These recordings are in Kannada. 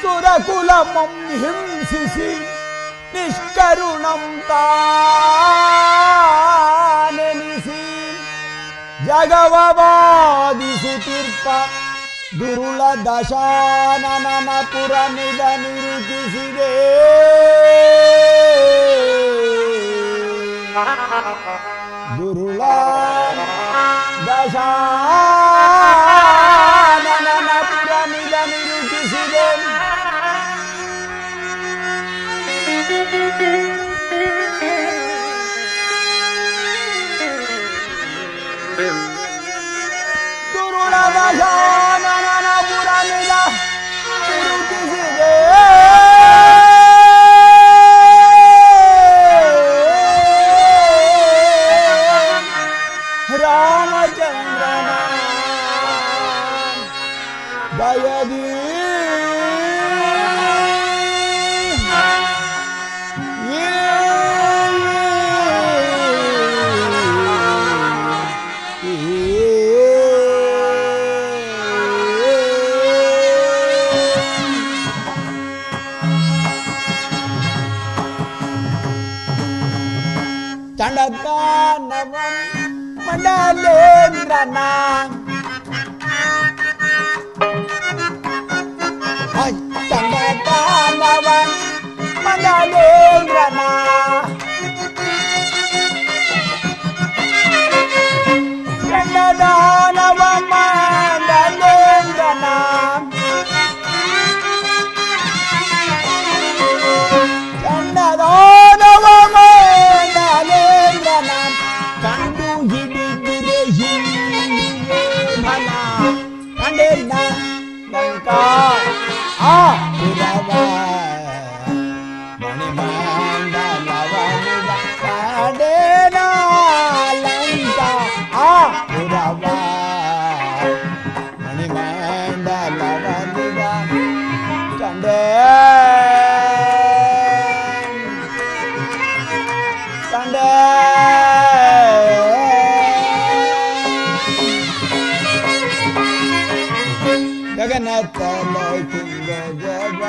ಸುರಕುಲಮಂ ಹಿಂಸಿಸಿ ನಿಷ್ಕರುಣಂ ತಾನೆನಿಸಿ ಜಗವ ಬಾಧಿಸುತ್ತಿರ್ಪ ದುರುಳ ದಶಾನನ ಪುರಮಿದ ನಿರೂಪಿಸಿದೆ. ದುರುಳ ದಶಾನನ ಪುರಮಿದ ನಿರೂಪಿಸಿದೆ. ದುರುಳ ದಶಾನನ ಪುರಮಿದ ನಿರೂಪಿಸಿದೆ. ರಾಮಚಂದ್ರನ ದಯದಿ ಚಂಡದಾನವಂ ಮಂಡಲೇಂದ್ರನ ಚಂಡದಾನವಂ ಮಂಡಲೇಂದ್ರನ ಚಂಡದಾನವಂ ಮಂಡಲೇಂದ್ರನ ಚಂಡದಾನವಂ ಮಂಡಲೇಂದ್ರನ ಕಂಡು ಹಿಡಿದಿರೆ ಹಿಂದಿಯೇ ಮನ ಕಂಡೆಲ್ಲ ಲಂಕಾ ಆ ಪುರವ ಮಣಿಮಂಡಲವನಿದ ಕಂಡೆನ ಲಂಕಾ ಆ ಪುರವ ಮಣಿಮಂಡಲವನಿದ ಕಂಡೆ ಕಂಡೆ ಗಗನತಲ ಕಿಂಗ ಜಗ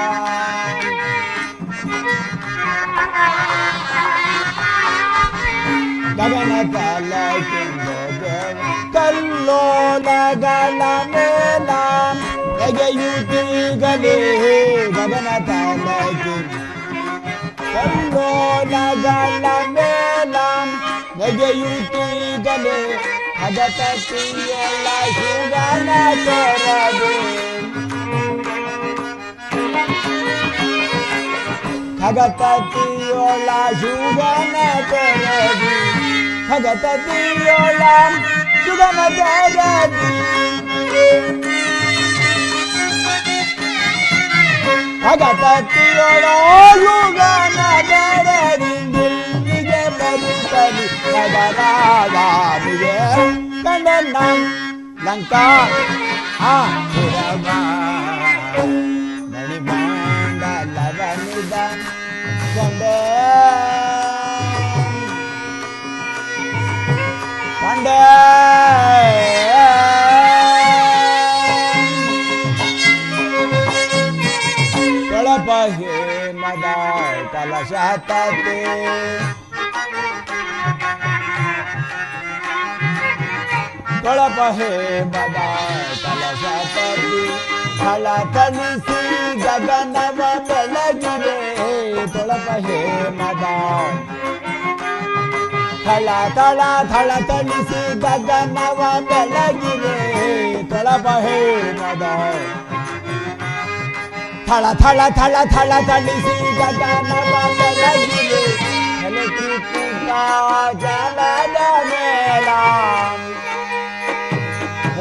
ಗಗನತಲ ಕಿಂಗ ಜಗ ಕಲ್ಲೋಲಗಳ ಮೇಲ ನೆಗೆಯುತ್ತೀಗಲೇ ಗಗನತಲ ಕಿಂಗ ಕಲ್ಲೋಲಗಳ ಮೇಲ ನೆಗೆಯುತ್ತೀಗಲೇ ಭಗತತಿಯೊಳ ಶುಗನ ತೆರದೆ ಭಗತತಿಯೊಳ ಶುಗನ ತೆರದಿ ಭಗತತಿಯೊಳ ಶುಗನ ತೆರದಿ ಭಗತತಿಯೊಳ ಶುಗನ ತೆರದಿ ನಿಲ್ಲಿಗೆ ಬರುತ್ತಲಿ ನಗರಾಡಿಗೆ ಕಂಡನ ಲಂಕಾ ಆ ಪುರವ ಮಣಿಮಂಡಲವನಿದ ಕಂಡೆ ಕಂಡೆ ತೊಳಪ ಹೇಮದ ಕಲಶಾತತೆ ತೊಳಪ ಹೇಮದ ಕಲಶಾತತೆ ಫಳ ತಣಿಸಿ ಗಗನವ ಬೆಳಗಿದೆ ತೊಳಪ ಹೇಮದ ಥಳ ಥಳ ಥಳ ತಣಿಸಿ ಗಗನವ ಬೆಳಗಿದೆ ತೊಳಪ ಹೇಮದ ಥಳ ಥಳ ಥಳ ಥಳ ತಣಿಸಿ ಗಗನವ ಬೆಳಗಿದೆ ಜಲದ ಮೇಲ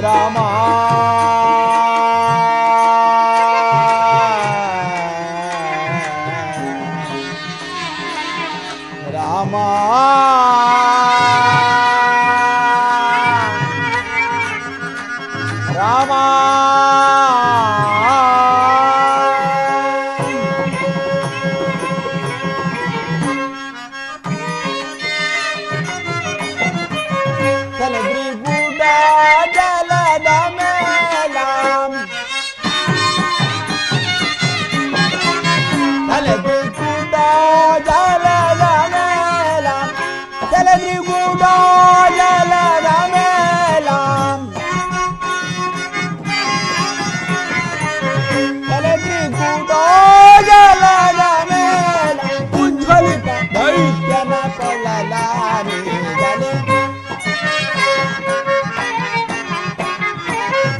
ರಾಮ ರಾಮ ರಾಮ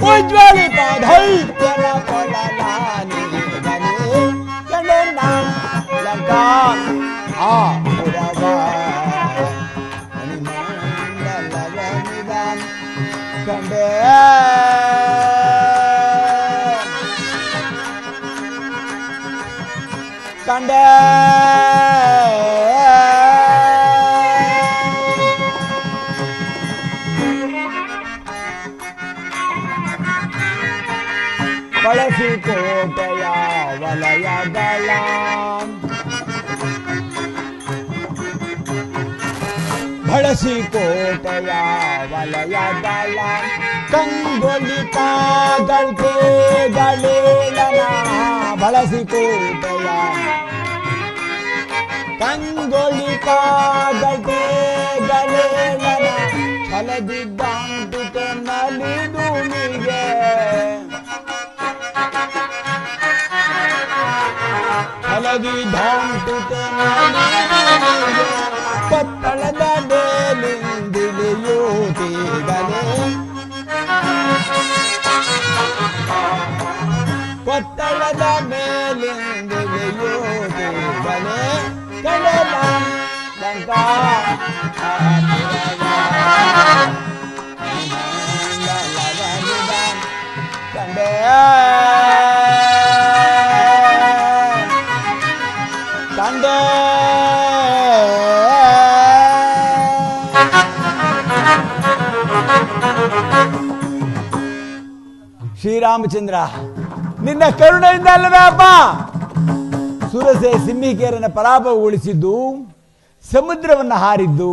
ಉಜ್ವಲಿತ ದೈತ್ಯನ ಕೊಳಲಾನಿಗನೆ ಕಂಡೆನ ಲಂಕಾ ಆ ಪುರವ ಮಣಿಮಂಡಲವನಿದ ಕಂಡೆ ಕಂಡೆ ಬಳಸಿ ಕೋಟೆಯ ವಲಯಗಳ ಬಳಸಿ ಕೋಟೆಯ ವಲಯಗಳ ಕಂಗೊಳಿತಗಳೇಳನ ಬಳಸಿ ಕೋಟೆಯ ಕಂಗೊಳಿತಗಳೇಳನ ಛಲದಿದ್ದಂಟಿತೆ ನಲಿದುಮಿಗೆ ಹಲದಿ ಧಾಂಟಿತೆ ಪತ್ತಳದ ಬೇಲಿಂದಿಳಿಯುತ್ತೀಗಲೇ ಪತ್ತಳದ ಮೇಲಿಂದಿಳಿಯುತ್ತೀಗಲೇ ಕಡಲ ಲಂಕಾ ಕಂಡೆ ಕಂಡೆ ಶ್ರೀರಾಮಚಂದ್ರ ನಿನ್ನ ಕರುಣೆಯಿಂದ ಅಲ್ಲವೇ ಅಪ್ಪ ಸುರಸೆ ಸಿಂಹಿಕೇರನ ಪರಾಭವಗೊಳಿಸಿದ್ದು, ಸಮುದ್ರವನ್ನು ಹಾರಿದ್ದು,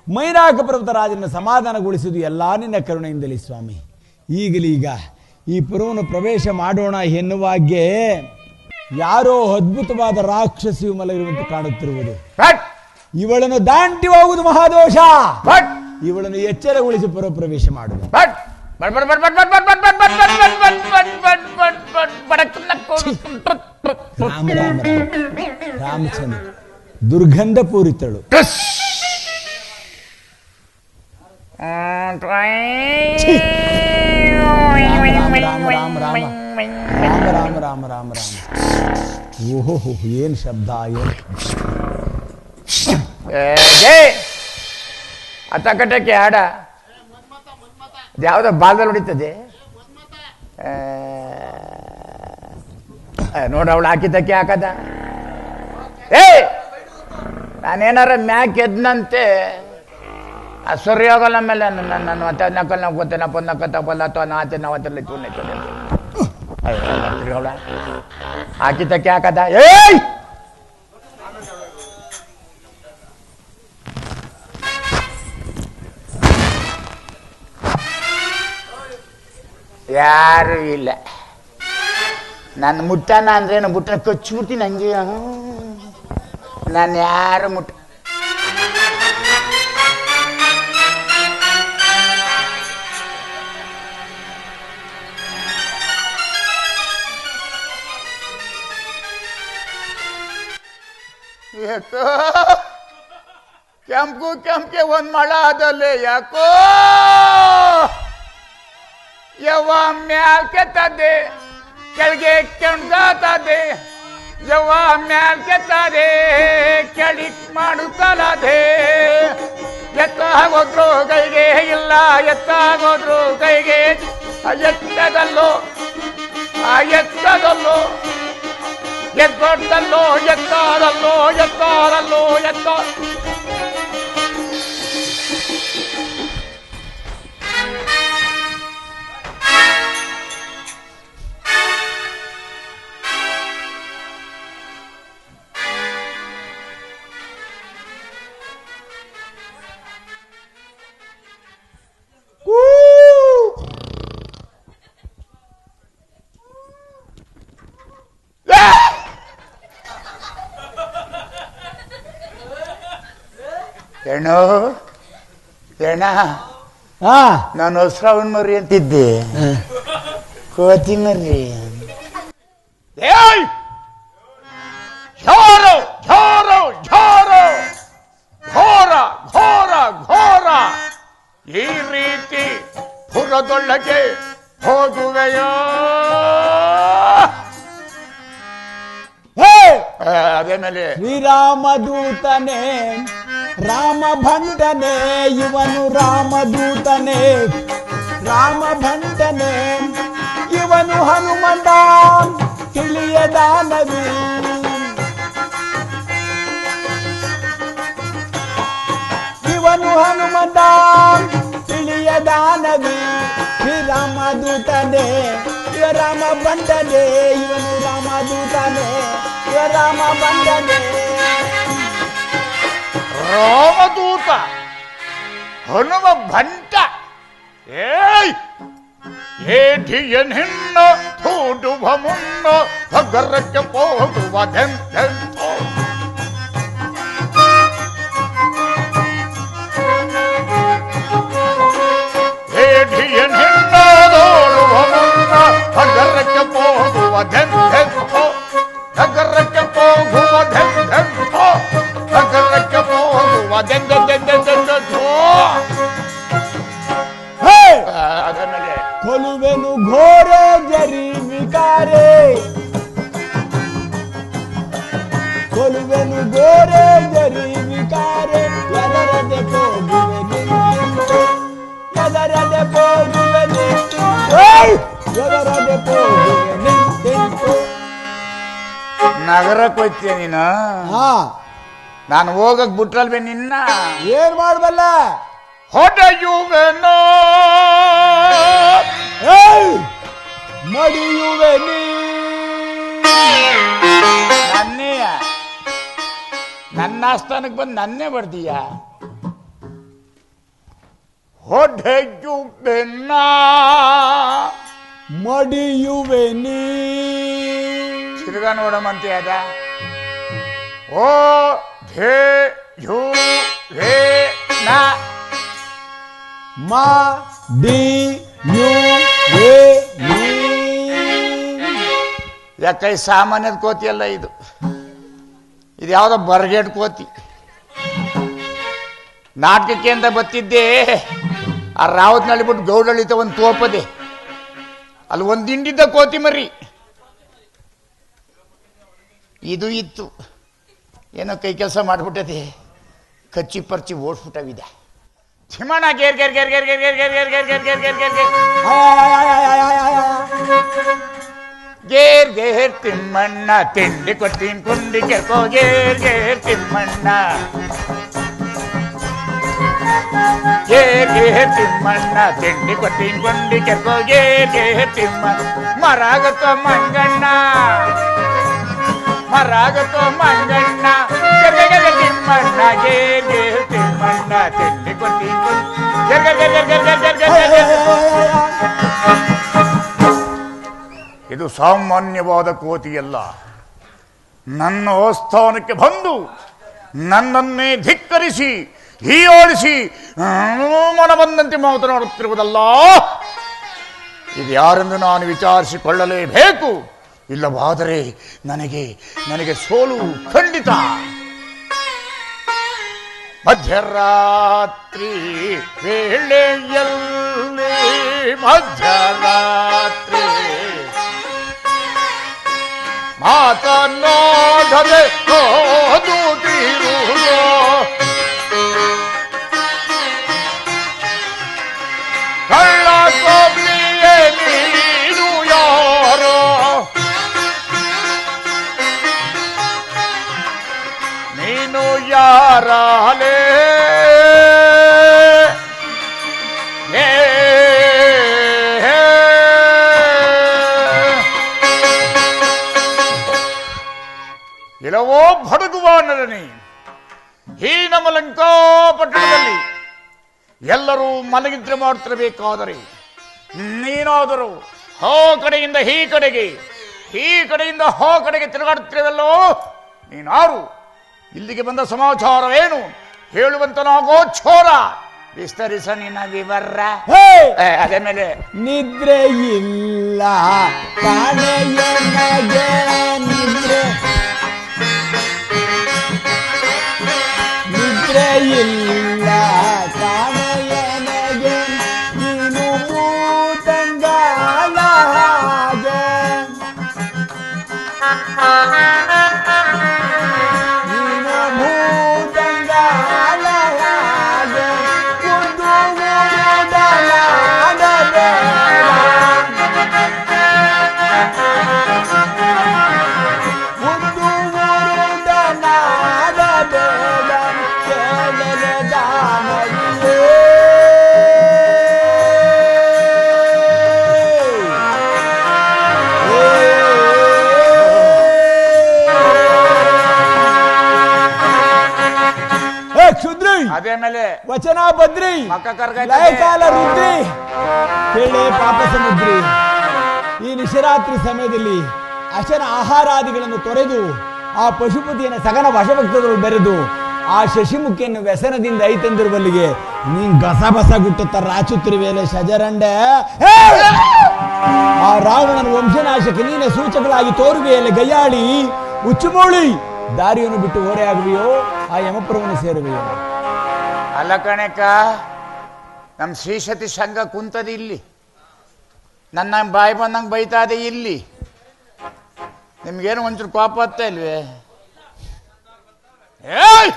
ಮೈನಾಕ ಪರ್ವತ ರಾಜನ ಸಮಾಧಾನಗೊಳಿಸಿದ್ದು ಎಲ್ಲ ನಿನ್ನ ಕರುಣೆಯಿಂದಲೇ ಸ್ವಾಮಿ. ಈಗಲೀಗ ಈ ಪುರವನ್ನು ಪ್ರವೇಶ ಮಾಡೋಣ ಎನ್ನುವಾಗೆ ಯಾರೋ ಅದ್ಭುತವಾದ ರಾಕ್ಷಸಿಯು ಮಲಗಿರುವಂತೆ ಕಾಣುತ್ತಿರುವುದು. ಇವಳನ್ನು ದಾಂಟಿ ಹೋಗುವುದು ಮಹಾದೋಷ. ಇವಳನ್ನು ಎಚ್ಚರಗೊಳಿಸಿ ಪುರ ಪ್ರವೇಶ ಮಾಡುವುದು. ರಾಮ ರಾಮ ರಾಮಚಂದ್ರ ದುರ್ಗಂಧ ಪೂರಿತಳು. ರಾಮ ರಾಮ ರಾಮ ರಾಮ. ಓಹೋ ಏನ್ ಶಬ್ದ! ಅತಕಟಕ್ಕೆ ಆಡ ಯಾವ್ದೋ ಬಾಲ್ದಲ್ಲಿ ಹೊಡಿತದೆ ನೋಡ. ಅವಳು ಹಾಕಿದ್ದಕ್ಕೆ ಹಾಕದ. ನಾನೇನಾರ ಮ್ಯಾಕ್ ಎದ್ನಂತೆ ಆ ಸರಿ ಹೋಗಲ್ಲ. ಆಮೇಲೆ ನಾನು ನಕಲ್ ನಾವು ಗೊತ್ತೇನಪ್ಪ ನಕ್ಕತ್ತಪ್ಪಲ್ಲ ಅಥವಾ ನಾತೆ ನಾವು ಅದರಲ್ಲಿ ಚೂನೆ ಅವಳ ಹಾಕಿದ್ದಕ್ಕೆ ಹಾಕದ. ಯಾರು ಇಲ್ಲ. ನಾನು ಮುಟ್ಟನ ಅಂದ್ರೆ ನಾನು ಮುಟ್ಟನ ಕಚ್ಚಿಬಿಡ್ತೀನಿ ಹಂಗೆ. ನಾನು ಯಾರು ಮುಟ್ಟ ಯಾಕೋ ಕೆಂಪು ಕೆಂಪೆ ಒಂದ್ ಮಳ ಆದಲ್ಲಿ ಯಾಕೋ ಯವ್ವ ಮ್ಯಾಲ್ ಕೆತ್ತದೆ ಕೆಳಗೆ ಕೆಣ್ಗಾತದೆ. ಯವ್ವ ಮ್ಯಾಲ್ ಕೆತ್ತದೆ ಕೆಳಿಕ್ ಮಾಡುತ್ತಲದೆ. ಎತ್ತಾಗೋದ್ರು ಕೈಗೆ ಇಲ್ಲ, ಎತ್ತಾಗೋದ್ರು ಕೈಗೆ ಎತ್ತದಲ್ಲೋ ಎತ್ತದಲ್ಲೋ ಎತ್ತದಲ್ಲೋ ಎತ್ತಾರಲ್ಲೋ ಎತ್ತಾರಲ್ಲೋ ಎತ್ತ. ಎಣ್ಣು ಎಣ್ಣ ನಾನು ಹೊಸ್ರಾವನ್ ಮರ್ರಿ ಅಂತಿದ್ದೆ. ಕೋತಿ ಮರ್ರಿ. ಘೋರ ಘೋರ ಘೋರ ಘೋರ ಘೋರ ಘೋರ. ಈ ರೀತಿ ಪುರದೊಳಗೆ ಹೋಗುವೆಯೋ ಅದೇ ಮೇಲೆ ಶ್ರೀರಾಮದೂತನೇ ರಾಮ ಭಂಡನೆ ಇವನು ರಾಮದೂತನೇ ರಾಮ ಭಂಡನೆ ಇವನು ಹನುಮಂತ ತಿಳಿಯದ ನವಿ ಇವನು ಹನುಮಂತ ತಿಳಿಯದ ನವಿ ಶ್ರೀರಾಮದೂತನೇ ಇವ ರಾಮ ಭಂಡನೆ ಇವನು ರಾಮದೂತನೇ ಇವ ರಾಮ ಭಂಡನೆ ರಾಮದೂತ ಹನುಮ ಭಂಟ ಏಟಿಯನ್ ಹಿನ್ನ ತೋಡುವ ಮುನ್ನ ಹಗರಕ್ಕೆ ಹೋಗುವುದೆಂತೆಂತೋ ಏಟಿಯನ್ ಹಿನ್ನ ತೋಡುವ ಮುನ್ನ ಹಗರಕ್ಕೆ ಹೋಗುವುದೆಂತೆಂತೋ ಹಗರಕ್ಕೆ ಹೋಗುವುದೆಂತೆಂತೋ ಹಗರಕ್ಕೆ ಹೋಗುವುದೆಂತೆಂತೆಂತೆಂತೋ ಕೊಲುವೆನು ಘೋರ ಜರಿ ವಿಕಾರೆ ಕೊಲುವೆನು ಘೋರ ಜರಿ ವಿಕಾರೆ ಎದರದೆ ಹೋಗುವೆ ನಿಂತು ಎದರದೆ ಹೋಗುವೆ ನಿಂತು ಎದರದೆ ಹೋಗುವೆ ನಿಂತು ನಗರಕ್ಕೆ ಹೋಗ್ತೀಯ ನೀನು ನಾನು ಹೋಗಕ್ ಬಿಟ್ರಲ್ವೇ ನಿನ್ನ ಏನ್ ಮಾಡ್ಬಲ್ಲ ಹೊಡೆಯುವೆನೋ ಮಡಿಯುವೆ ನೀ ನನ್ನೇ ನನ್ನ ಆಸ್ಥಾನಕ್ಕೆ ಬಂದು ನನ್ನೇ ಬರ್ದೀಯ ಹೊಡೆಯುವೆನ ಮಡಿಯುವೆ ನೀ ತಿರ್ಗಾ ನೋಡಮಂತೆ ಅದ ಓ ಧೇ ಯು ವೇ ನಾ ಮಾ ಡಿ ಯು ಎ ಯಾಕೈ ಸಾಮಾನ್ಯದ ಕೋತಿ ಅಲ್ಲ ಇದು ಯಾವ್ದೋ ಬರ್ಗೇಡ್ ಕೋತಿ ನಾಟಕಕ್ಕೆ ಅಂತ ಬತ್ತಿದ್ದೆ ಆ ರಾವತ್ನಳ್ಳಿ ಬಿಟ್ಟು ಗೌಡಳಿತ ಒಂದು ತೋಪದೆ ಅಲ್ಲಿ ಒಂದು ಹಿಂಡಿದ್ದ ಕೋತಿ ಮರಿ ಇದು ಇತ್ತು ಏನೋ ಕೈ ಕೆಲಸ ಮಾಡ್ಬಿಟ್ಟದೆ ಕಚ್ಚಿ ಪರ್ಚಿ ಓಡ್ಸ್ಬಿಟ್ಟವಿದೆ ಚಿಮಣ ಗೇರ್ ಗೇರ್ ಗೇರ್ ಗೇರ್ ಗೇರ್ ಗೇರ್ ಗೇರ್ ಗೇರ್ ಗೇರ್ ಗೇರ್ ಗೇರ್ ಗೇರ್ ಗೇರ್ ಗೇರ್ ಗೇರ್ ತಿಮ್ಮಣ್ಣ ತಿಂಡಿ ಕೊಡ್ತೀನಿ ಕುಂಡಿ ಕೆರ್ಕೋ ಗೇರ್ ಗೇರ್ ತಿಮ್ಮಣ್ಣ ಗೇರ್ ಗೇರ್ ತಿಮ್ಮಣ್ಣ ತಿಂಡಿ ಕೊಡ್ತೀನಿ ಕುಂಡಿ ಕೆರ್ಕೋ ಗೇರ್ ಗೇರ್ ತಿಮ್ಮಣ್ಣ ಮರಾಗತ್ತೋ ಮಂಗಣ್ಣ ಮರಾಗತ್ತೋ ಮಂಗಣ್ಣ ತಿಮ್ಮಣ್ಣ ಗೇರ್ ಗೇರ್ ತಿಮ್ಮಣ್ಣ ತಿಂಡಿ ಕೊಡ್ತೀನಿ ಇದು ಸಾಮಾನ್ಯವಾದ ಕೋತಿಯಲ್ಲ ನನ್ನ ಆಸ್ಥಾನಕ್ಕೆ ಬಂದು ನನ್ನನ್ನೇ ಧಿಕ್ಕರಿಸಿ ಹೀಯಾಳಿಸಿ ಮನ ಬಂದಂತೆ ಮಾತನಾಡುತ್ತಿರುವುದಲ್ಲ ಇದು ಯಾರೆಂದು ನಾನು ವಿಚಾರಿಸಿಕೊಳ್ಳಲೇಬೇಕು ಇಲ್ಲವಾದರೆ ನನಗೆ ಸೋಲು ಖಂಡಿತ ಮಧ್ಯರಾತ್ರಿ ವೇಳೆಯಲ್ಲಿ ಮಧ್ಯರಾತ್ರಿ ಮಾತನಾಡದೆ ಓದುತ್ತಿರುವುದು ಕಳ್ಳ ಕೊಬ್ಬಿಯೇ ನೀನು ಯಾರೋ ನೀನು ಯಾರಲೇ ಇಲ್ಲವೋ ಭಡುಗುವ ನರನಿ ಈ ನಮ್ಮ ಲಂಕಾಪಟ್ಟಣದಲ್ಲಿ ಎಲ್ಲರೂ ಮಲಗಿದ್ರೆ ಮಾಡ್ತಿರಬೇಕಾದರೆ ನೀನಾದರೂ ಹೋ ಕಡೆಯಿಂದ ಈ ಕಡೆಗೆ ಈ ಕಡೆಯಿಂದ ಹೋ ಕಡೆಗೆ ತಿರುಗಾಡುತ್ತಿರವಲ್ಲೋ ನೀನಾರು ಇಲ್ಲಿಗೆ ಬಂದ ಸಮಾಚಾರವೇನು ಹೇಳುವಂತನಾಗೋ ಛೋರ ವಿಸ್ತರಿಸ ನಿನ್ನ ವಿವರ ಅದೇ ಮೇಲೆ ನಿದ್ರೆ ಇಲ್ಲ ಕಾಣೆಯ ನಗೆ ನಿದ್ರೆ ಇಲ್ಲ ಕಾಣೆಯ ನಗೆ ನೀನು ಮೂತಂಗ ಅದೇ ಮೇಲೆ ವಚನ ಬದ್ರಿ ಮಕ್ಕ ಕರ್ಗೈತದೆ. ಲಯಕಾಲ ರುದ್ರಿ ಕೇಳೆ ಪಾಪ ಸಮುದ್ರಿ. ಈ ನಿಶರಾತ್ರಿ ಸಮಯದಲ್ಲಿ ಅಶನ ಆಹಾರಾದಿಗಳನ್ನು ತೊರೆದು ಆ ಪಶುಪತಿಯನ್ನು ಸಗನ ವಶಭಕ್ತರು ಬೆರೆದು ಆ ಶಶಿಮುಖಿಯನ್ನು ವ್ಯಸನದಿಂದ ಐತಂದಿರುವಲ್ಲಿಗೆ ನೀನ್ ಗಸಬಸ ಗುಟ್ಟುತ್ತ ರಾಚುತ್ತಿರುವೇಲೆ ಶಜರಂಡೆ. ಆ ರಾವಣನ ವಂಶನಾಶಕ್ಕೆ ನೀನೆ ಸೂಚಕಗಳಾಗಿ ತೋರುವೆಯಲ್ಲ ಗಯ್ಯಾಳಿ ಉಚ್ಚುಮೋಳಿ. ದಾರಿಯನ್ನು ಬಿಟ್ಟು ಓರೆಯಾಗುವೆಯೋ ಆ ಯಮಪುರವನ್ನು ಸೇರುವೆಯೋ? ಅಲ್ಲ ಕಣಕ್ಕ, ನಮ್ಮ ಶ್ರೀಶತಿ ಸಂಘ ಕುಂತದ ಇಲ್ಲಿ, ನನ್ನ ಬಾಯಿ ಬಂದಂಗೆ ಬೈತಾ ಇದೆ ಇಲ್ಲಿ. ನಿಮ್ಗೇನು ಒಂಚೂರು ಕೋಪ ಹತ್ತ ಇಲ್ವೇ? ಏಯ್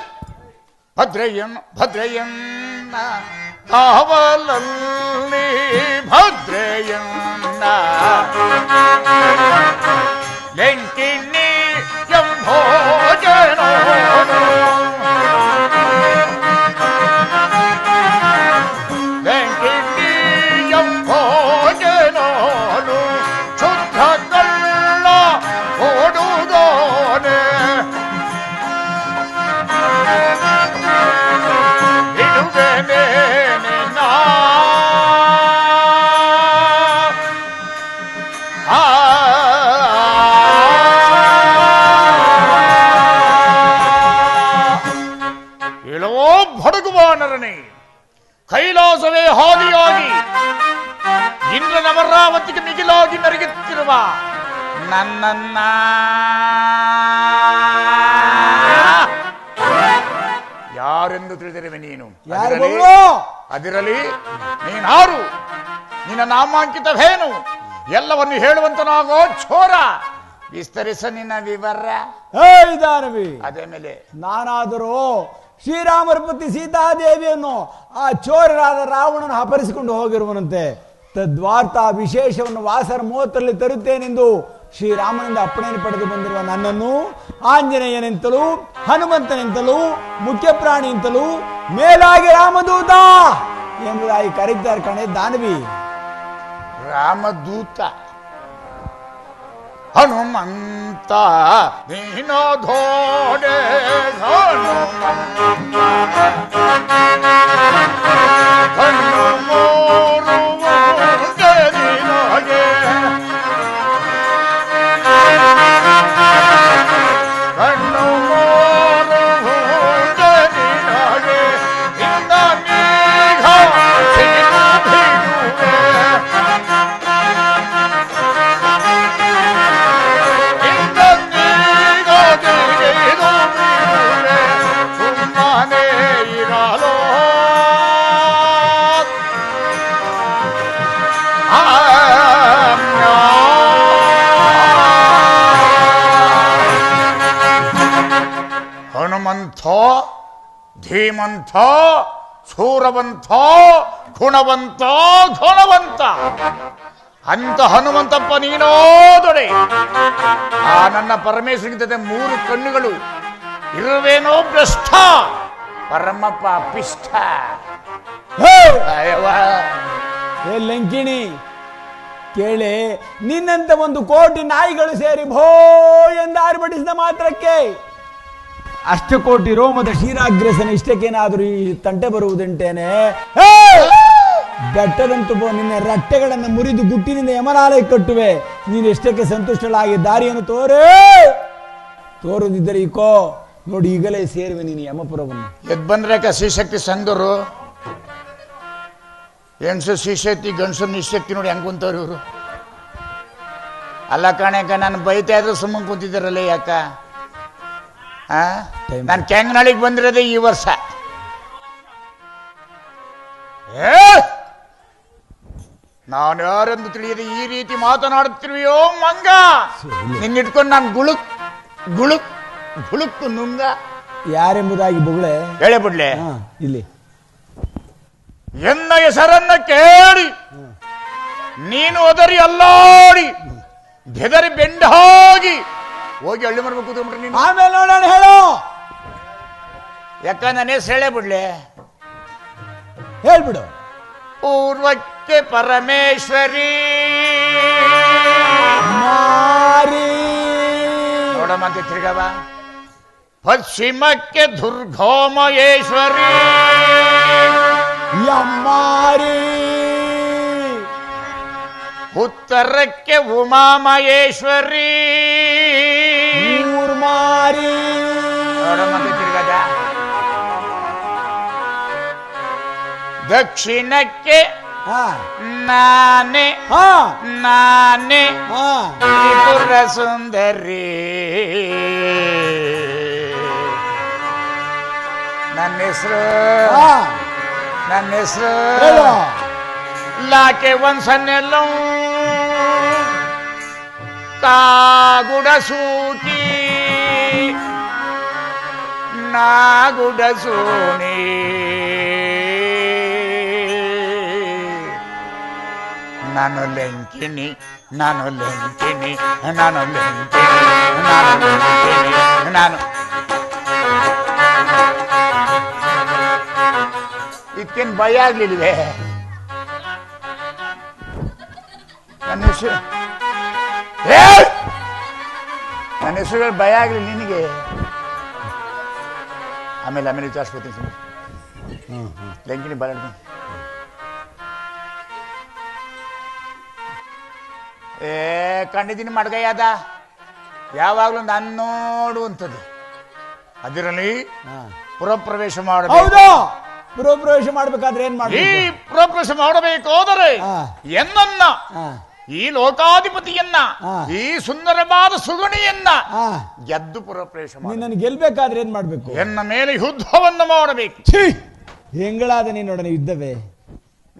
ಭದ್ರಯ್ಯನ್ನ ಕಾವಲಲ್ಲಿ ಭದ್ರಯ್ಯನ್ನ ಲೆಂಕಿನಿ ಎಂಭೋಜನ ಲೆಂಕಿನಿ ಎಂಭೋಜನನು ಶುದ್ಧ ಕಳ್ಳ ಓಡುಗೋನೆ ಇಡುವೆನೆ ನಿನ್ನ ಇಳವೋ ಭಡುಗುವಾನರನೇ, ಕೈಲಾಸವೇ ಹಾದಿಯಾಗಿ ಇಂದ್ರನ ಅಮರಾವತಿಗೆ ಮಿಗಿಲಾಗಿ ನರಗುತ್ತಿರುವ ನನ್ನನ್ನ ಯಾರೆಂದು ತಿಳಿದಿರುವೆ ನೀನು? ಅದಿರಲಿ, ನೀನಾರು, ನಿನ್ನ ನಾಮಾಂಕಿತವೇನು? ಎಲ್ಲವನ್ನು ಹೇಳುವಂತನಾಗೋ ಛೋರ, ವಿಸ್ತರಿಸ ನಿನ್ನ ವಿವರ. ಅದೇ ಮೇಲೆ ನಾನಾದರೂ ಶ್ರೀರಾಮರ ಪತಿ ಸೀತಾದೇವಿಯನ್ನು ಆ ಚೋರರಾದ ರಾವಣನ ಅಪಹರಿಸಿಕೊಂಡು ಹೋಗಿರುವನಂತೆ. ತದ್ವಾರ್ಥ ವಿಶೇಷವನ್ನು ವಾಸರ 30ರಲ್ಲಿ ತರುತ್ತೇನೆಂದು ಶ್ರೀರಾಮನಿಂದ ಅಪ್ಪಣೆಯನ್ನು ಪಡೆದು ಬಂದಿರುವ ನನ್ನನ್ನು ಆಂಜನೇಯನೆಂತಲೂ ಹನುಮಂತನೆಂತಲೂ ಮುಖ್ಯ ಪ್ರಾಣಿಯಂತಲೂ ಮೇಲಾಗಿ ರಾಮದೂತ ಎಂಬುದಾಗಿ ಕರೀತಾರೆ ಕಣೆ ದಾನವಿ. ರಾಮದೂತ ಹನುಮಂತ ನೀನೋ ಧೋಡೆ ಹನುಮಂತ ಧೀಮಂತ ಶೂರವಂತ ಗುಣವಂತ ಗುಣವಂತ ಅಂತ ಹನುಮಂತಪ್ಪ ನೀನೋದೊಡೆ. ಆ ನನ್ನ ಪರಮೇಶ್ವರಿಗಿದ್ದ 3 ಕಣ್ಣುಗಳು ಇರುವೇನೋ ಭ್ರಷ್ಟ ಪರಮಪ್ಪ ಪಿಷ್ಟ. ಲಂಕಿಣಿ ಕೇಳೆ, ನಿನ್ನಂತ 1 ಕೋಟಿ ನಾಯಿಗಳು ಸೇರಿ ಭೋ ಎಂದು ಆರ್ಭಟಿಸಿದ ಮಾತ್ರಕ್ಕೆ ಅಷ್ಟಕೋಟಿ ರೋಮದ ಕ್ಷೀರಾಗ್ರಸನ ಇಷ್ಟಕ್ಕೇನಾದರೂ ಈ ತಂಟೆ ಬರುವುದುಂಟೇನೆ? ಬೆಟ್ಟದಂತೂ ನಿನ್ನ ರಟ್ಟೆಗಳನ್ನು ಮುರಿದು ಗುಟ್ಟಿನಿಂದ ಯಮನಾಲಯ ಕಟ್ಟುವೆ. ನೀನು ಎಷ್ಟಕ್ಕೆ ಸಂತುಷ್ಟಳಾಗಿ ದಾರಿಯನ್ನು ತೋರದಿದ್ದರೆ ಈಕೋ ನೋಡಿ, ಈಗಲೇ ಸೇರುವೆ ನೀನು ಯಮಪುರವನ್ನು. ಎದ್ ಬಂದ್ರೇಕ ಶ್ರೀಶಕ್ತಿ ಸಂಘರು ಹೆಣ್ಸು ಶ್ರೀಶಕ್ತಿ ಗಂಡಸು ನಿಶಕ್ತಿ ನೋಡಿ ಹೆಂಗ್ ಕುಂತವ್ರು ಇವರು. ಅಲ್ಲ ಕಣಕ, ನಾನು ಬೈತಾ ಇದ್ರು ಸುಮ್ಮನೆ ಕುಂತಿದ್ದಾರಲ್ಲ ಯಾಕ? ನಾನು ಕೆಂಗನಳ್ಳಿಗೆ ಬಂದಿರೋದೇ ಈ ವರ್ಷ. ನಾನು ಯಾರೆಂದು ತಿಳಿಯದೆ ಈ ರೀತಿ ಮಾತನಾಡುತ್ತಿರುವೆಯೋ ಮಂಗ? ನಿನ್ನಿಟ್ಕೊಂಡು ನಾನು ಗುಳುಕ್ ನುಂಗ ಯಾರೆಂಬುದಾಗಿ ಬೊಗಳೆ ಹೇಳೇ ಬಿಡ್ಲೆ. ಇಲ್ಲಿ ಎನ್ನ ಹೆಸರನ್ನ ಕೇಳಿ ನೀನು ಒದರಿ ಅಲ್ಲಾಡಿ ಬೆದರಿ ಬೆಂಡಾಗಿ ಹೋಗಿ ಹಳ್ಳಿ ಮರ ಕೂತ್ಕೊಂಡ್ಬಿಟ್ರೆ ನೀನು. ಆಮೇಲೆ ನೋಡೋಣ ಹೇಳು. ಯಾಕ ನನ್ನ ಹೆಸರು ಹೇಳೇ ಬಿಡ್ಲೆ? ಹೇಳ್ಬಿಡು. ಪೂರ್ವಕ್ಕೆ ಪರಮೇಶ್ವರಿ ಮಾರಿ ನೋಡಮ್ಮ ಅಂತ ತಿರ್ಗವ. ಪಶ್ಚಿಮಕ್ಕೆ ದುರ್ಗಾಮಹೇಶ್ವರಿ, ಯಮ್ಮಾರಿ ಉತ್ತರಕ್ಕೆ ಉಮಾಮಹೇಶ್ವರಿ, ಊರ್ಮಾರಿ ನೋಡ ಮತ್ತೆ ತಿರ್ಗದ. ದಕ್ಷಿಣಕ್ಕೆ ನಾನೇ ನಾನೇ ತ್ರಿಪುರ ಸುಂದರಿ, ನನ್ನ ಹೆಸರು ಲಾಕೆ ಒಂದ್ಸನ್ನೆಲ್ಲ ಕಾಗುಡ ಸೂಕಿ ನಾಗುಡ ಸೋಣಿ, ನಾನು ಲೆಂಕಿನಿ ನಾನು ಲೆಂಕಿನಿ ನಾನು ಲೆಂಕಿನಿ ನಾನು ಲೆಂಕಿನಿ ನಾನು. ಇದಕ್ಕೇನು ಭಯ ಆಗ್ಲಿಲ್ವೇ? ನನ್ನ ಹೆಸರು ನನ್ನ ಹೆಸರುಗಳು ಭಯ ಆಗ್ಲಿಲ್ಲ ನಿನಗೆ? ಆಮೇಲೆ ವಿಚಾರಿಸ್ಕೊತೀನಿ ಸುಮ್ಮನೆ. ಲೆಂಕಿನಿ ಬರಡ್ತೀನಿ. ಕಂಡಿದ್ದೀನಿ ಮಡ್ಗಯ್ಯದ, ಯಾವಾಗ್ಲೂ ನಾನು ನೋಡುವಂಥದ್ದು. ಅದರಲ್ಲಿ ಪುರಪ್ರವೇಶ ಮಾಡಬೇಕು. ಹೌದು, ಪುರಪ್ರವೇಶ ಮಾಡ್ಬೇಕಾದ್ರೆ ಏನ್ ಮಾಡಿ? ಈ ಪುರಪ್ರವೇಶ ಮಾಡಬೇಕಾದರೆ ಎನ್ನನ್ನ, ಈ ಲೋಕಾಧಿಪತಿಯನ್ನ, ಈ ಸುಂದರವಾದ ಸುಗುಣಿಯನ್ನ ಗೆದ್ದು ಪುರಪ್ರವೇಶ ಮಾಡಿ. ನಿನ್ನನ್ನು ಗೆಲ್ಬೇಕಾದ್ರೆ ಏನ್ ಮಾಡ್ಬೇಕು? ಎನ್ನ ಮೇಲೆ ಯುದ್ಧವನ್ನು ಮಾಡಬೇಕು. ಹೆಂಗಳಾದ ನೀನ್ ನೋಡೋಣ, ಯುದ್ಧವೇ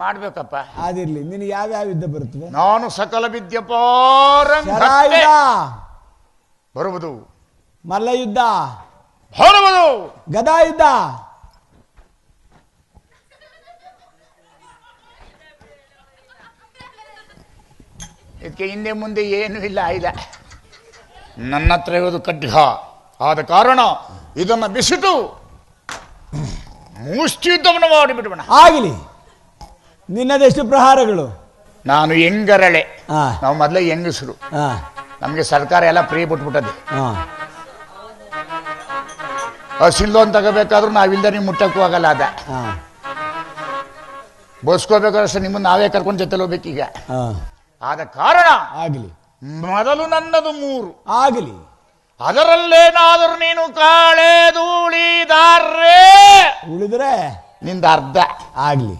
ಮಾಡ್ಬೇಕಪ್ಪ. ಅದಿರ್ಲಿ, ನಿನ್ ಯಾವ್ಯಾವ ಯುದ್ಧ ಬರುತ್ತವೆ? ನಾನು ಸಕಲ ವಿದ್ಯೆ ಪಾರಂಗತೆ ಬರುವುದು, ಮಲ್ಲ ಯುದ್ಧ ಬರುವುದು, ಗದಾ ಯುದ್ಧ, ಇದಕ್ಕೆ ಹಿಂದೆ ಮುಂದೆ ಏನೂ ಇಲ್ಲ. ಆಯ್ದ ನನ್ನ ಹತ್ರ ಇರೋದು ಖಡ್ಗ. ಆದ ಕಾರಣ ಇದನ್ನು ಬಿಸಿಟು ಮುಷ್ಟಿ ಯುದ್ಧವನ್ನು ಮಾಡಿಬಿಡೋಣ. ಆಗಲಿ. ನಿನ್ನದೆಷ್ಟು ಪ್ರಹಾರಗಳು? ನಾನು ಹೆಂಗರಳೆ. ನಾವು ಮೊದಲೇ ಹೆಂಗಸರು, ನಮಗೆ ಸರ್ಕಾರ ಎಲ್ಲ ಫ್ರೀ ಬಿಟ್ಬಿಟ್ಟದೆ. ಹಸಿಲ್ಲೋನ್ ತಗೋಬೇಕಾದ್ರೂ ನಾವಿಲ್ದ ನೀವು ಮುಟ್ಟಕ್ಕೂ ಆಗಲ್ಲ. ಅದ ಬೋಸ್ಕೋಬೇಕಾದ್ರೆ ನಿಮ್ಮನ್ನು ನಾವೇ ಕರ್ಕೊಂಡು ಜೊತೆಲಿ ಹೋಗ್ಬೇಕೀಗ. ಆದ ಕಾರಣ ಆಗಲಿ, ಮೊದಲು ನನ್ನದು 3. ಆಗಲಿ. ಅದರಲ್ಲೇನಾದರೂ ನೀನು ಕಾಳೆದುಳಿದಾರೆ ಉಳಿದ್ರೆ ನಿಂದ ಅರ್ಧ. ಆಗ್ಲಿ.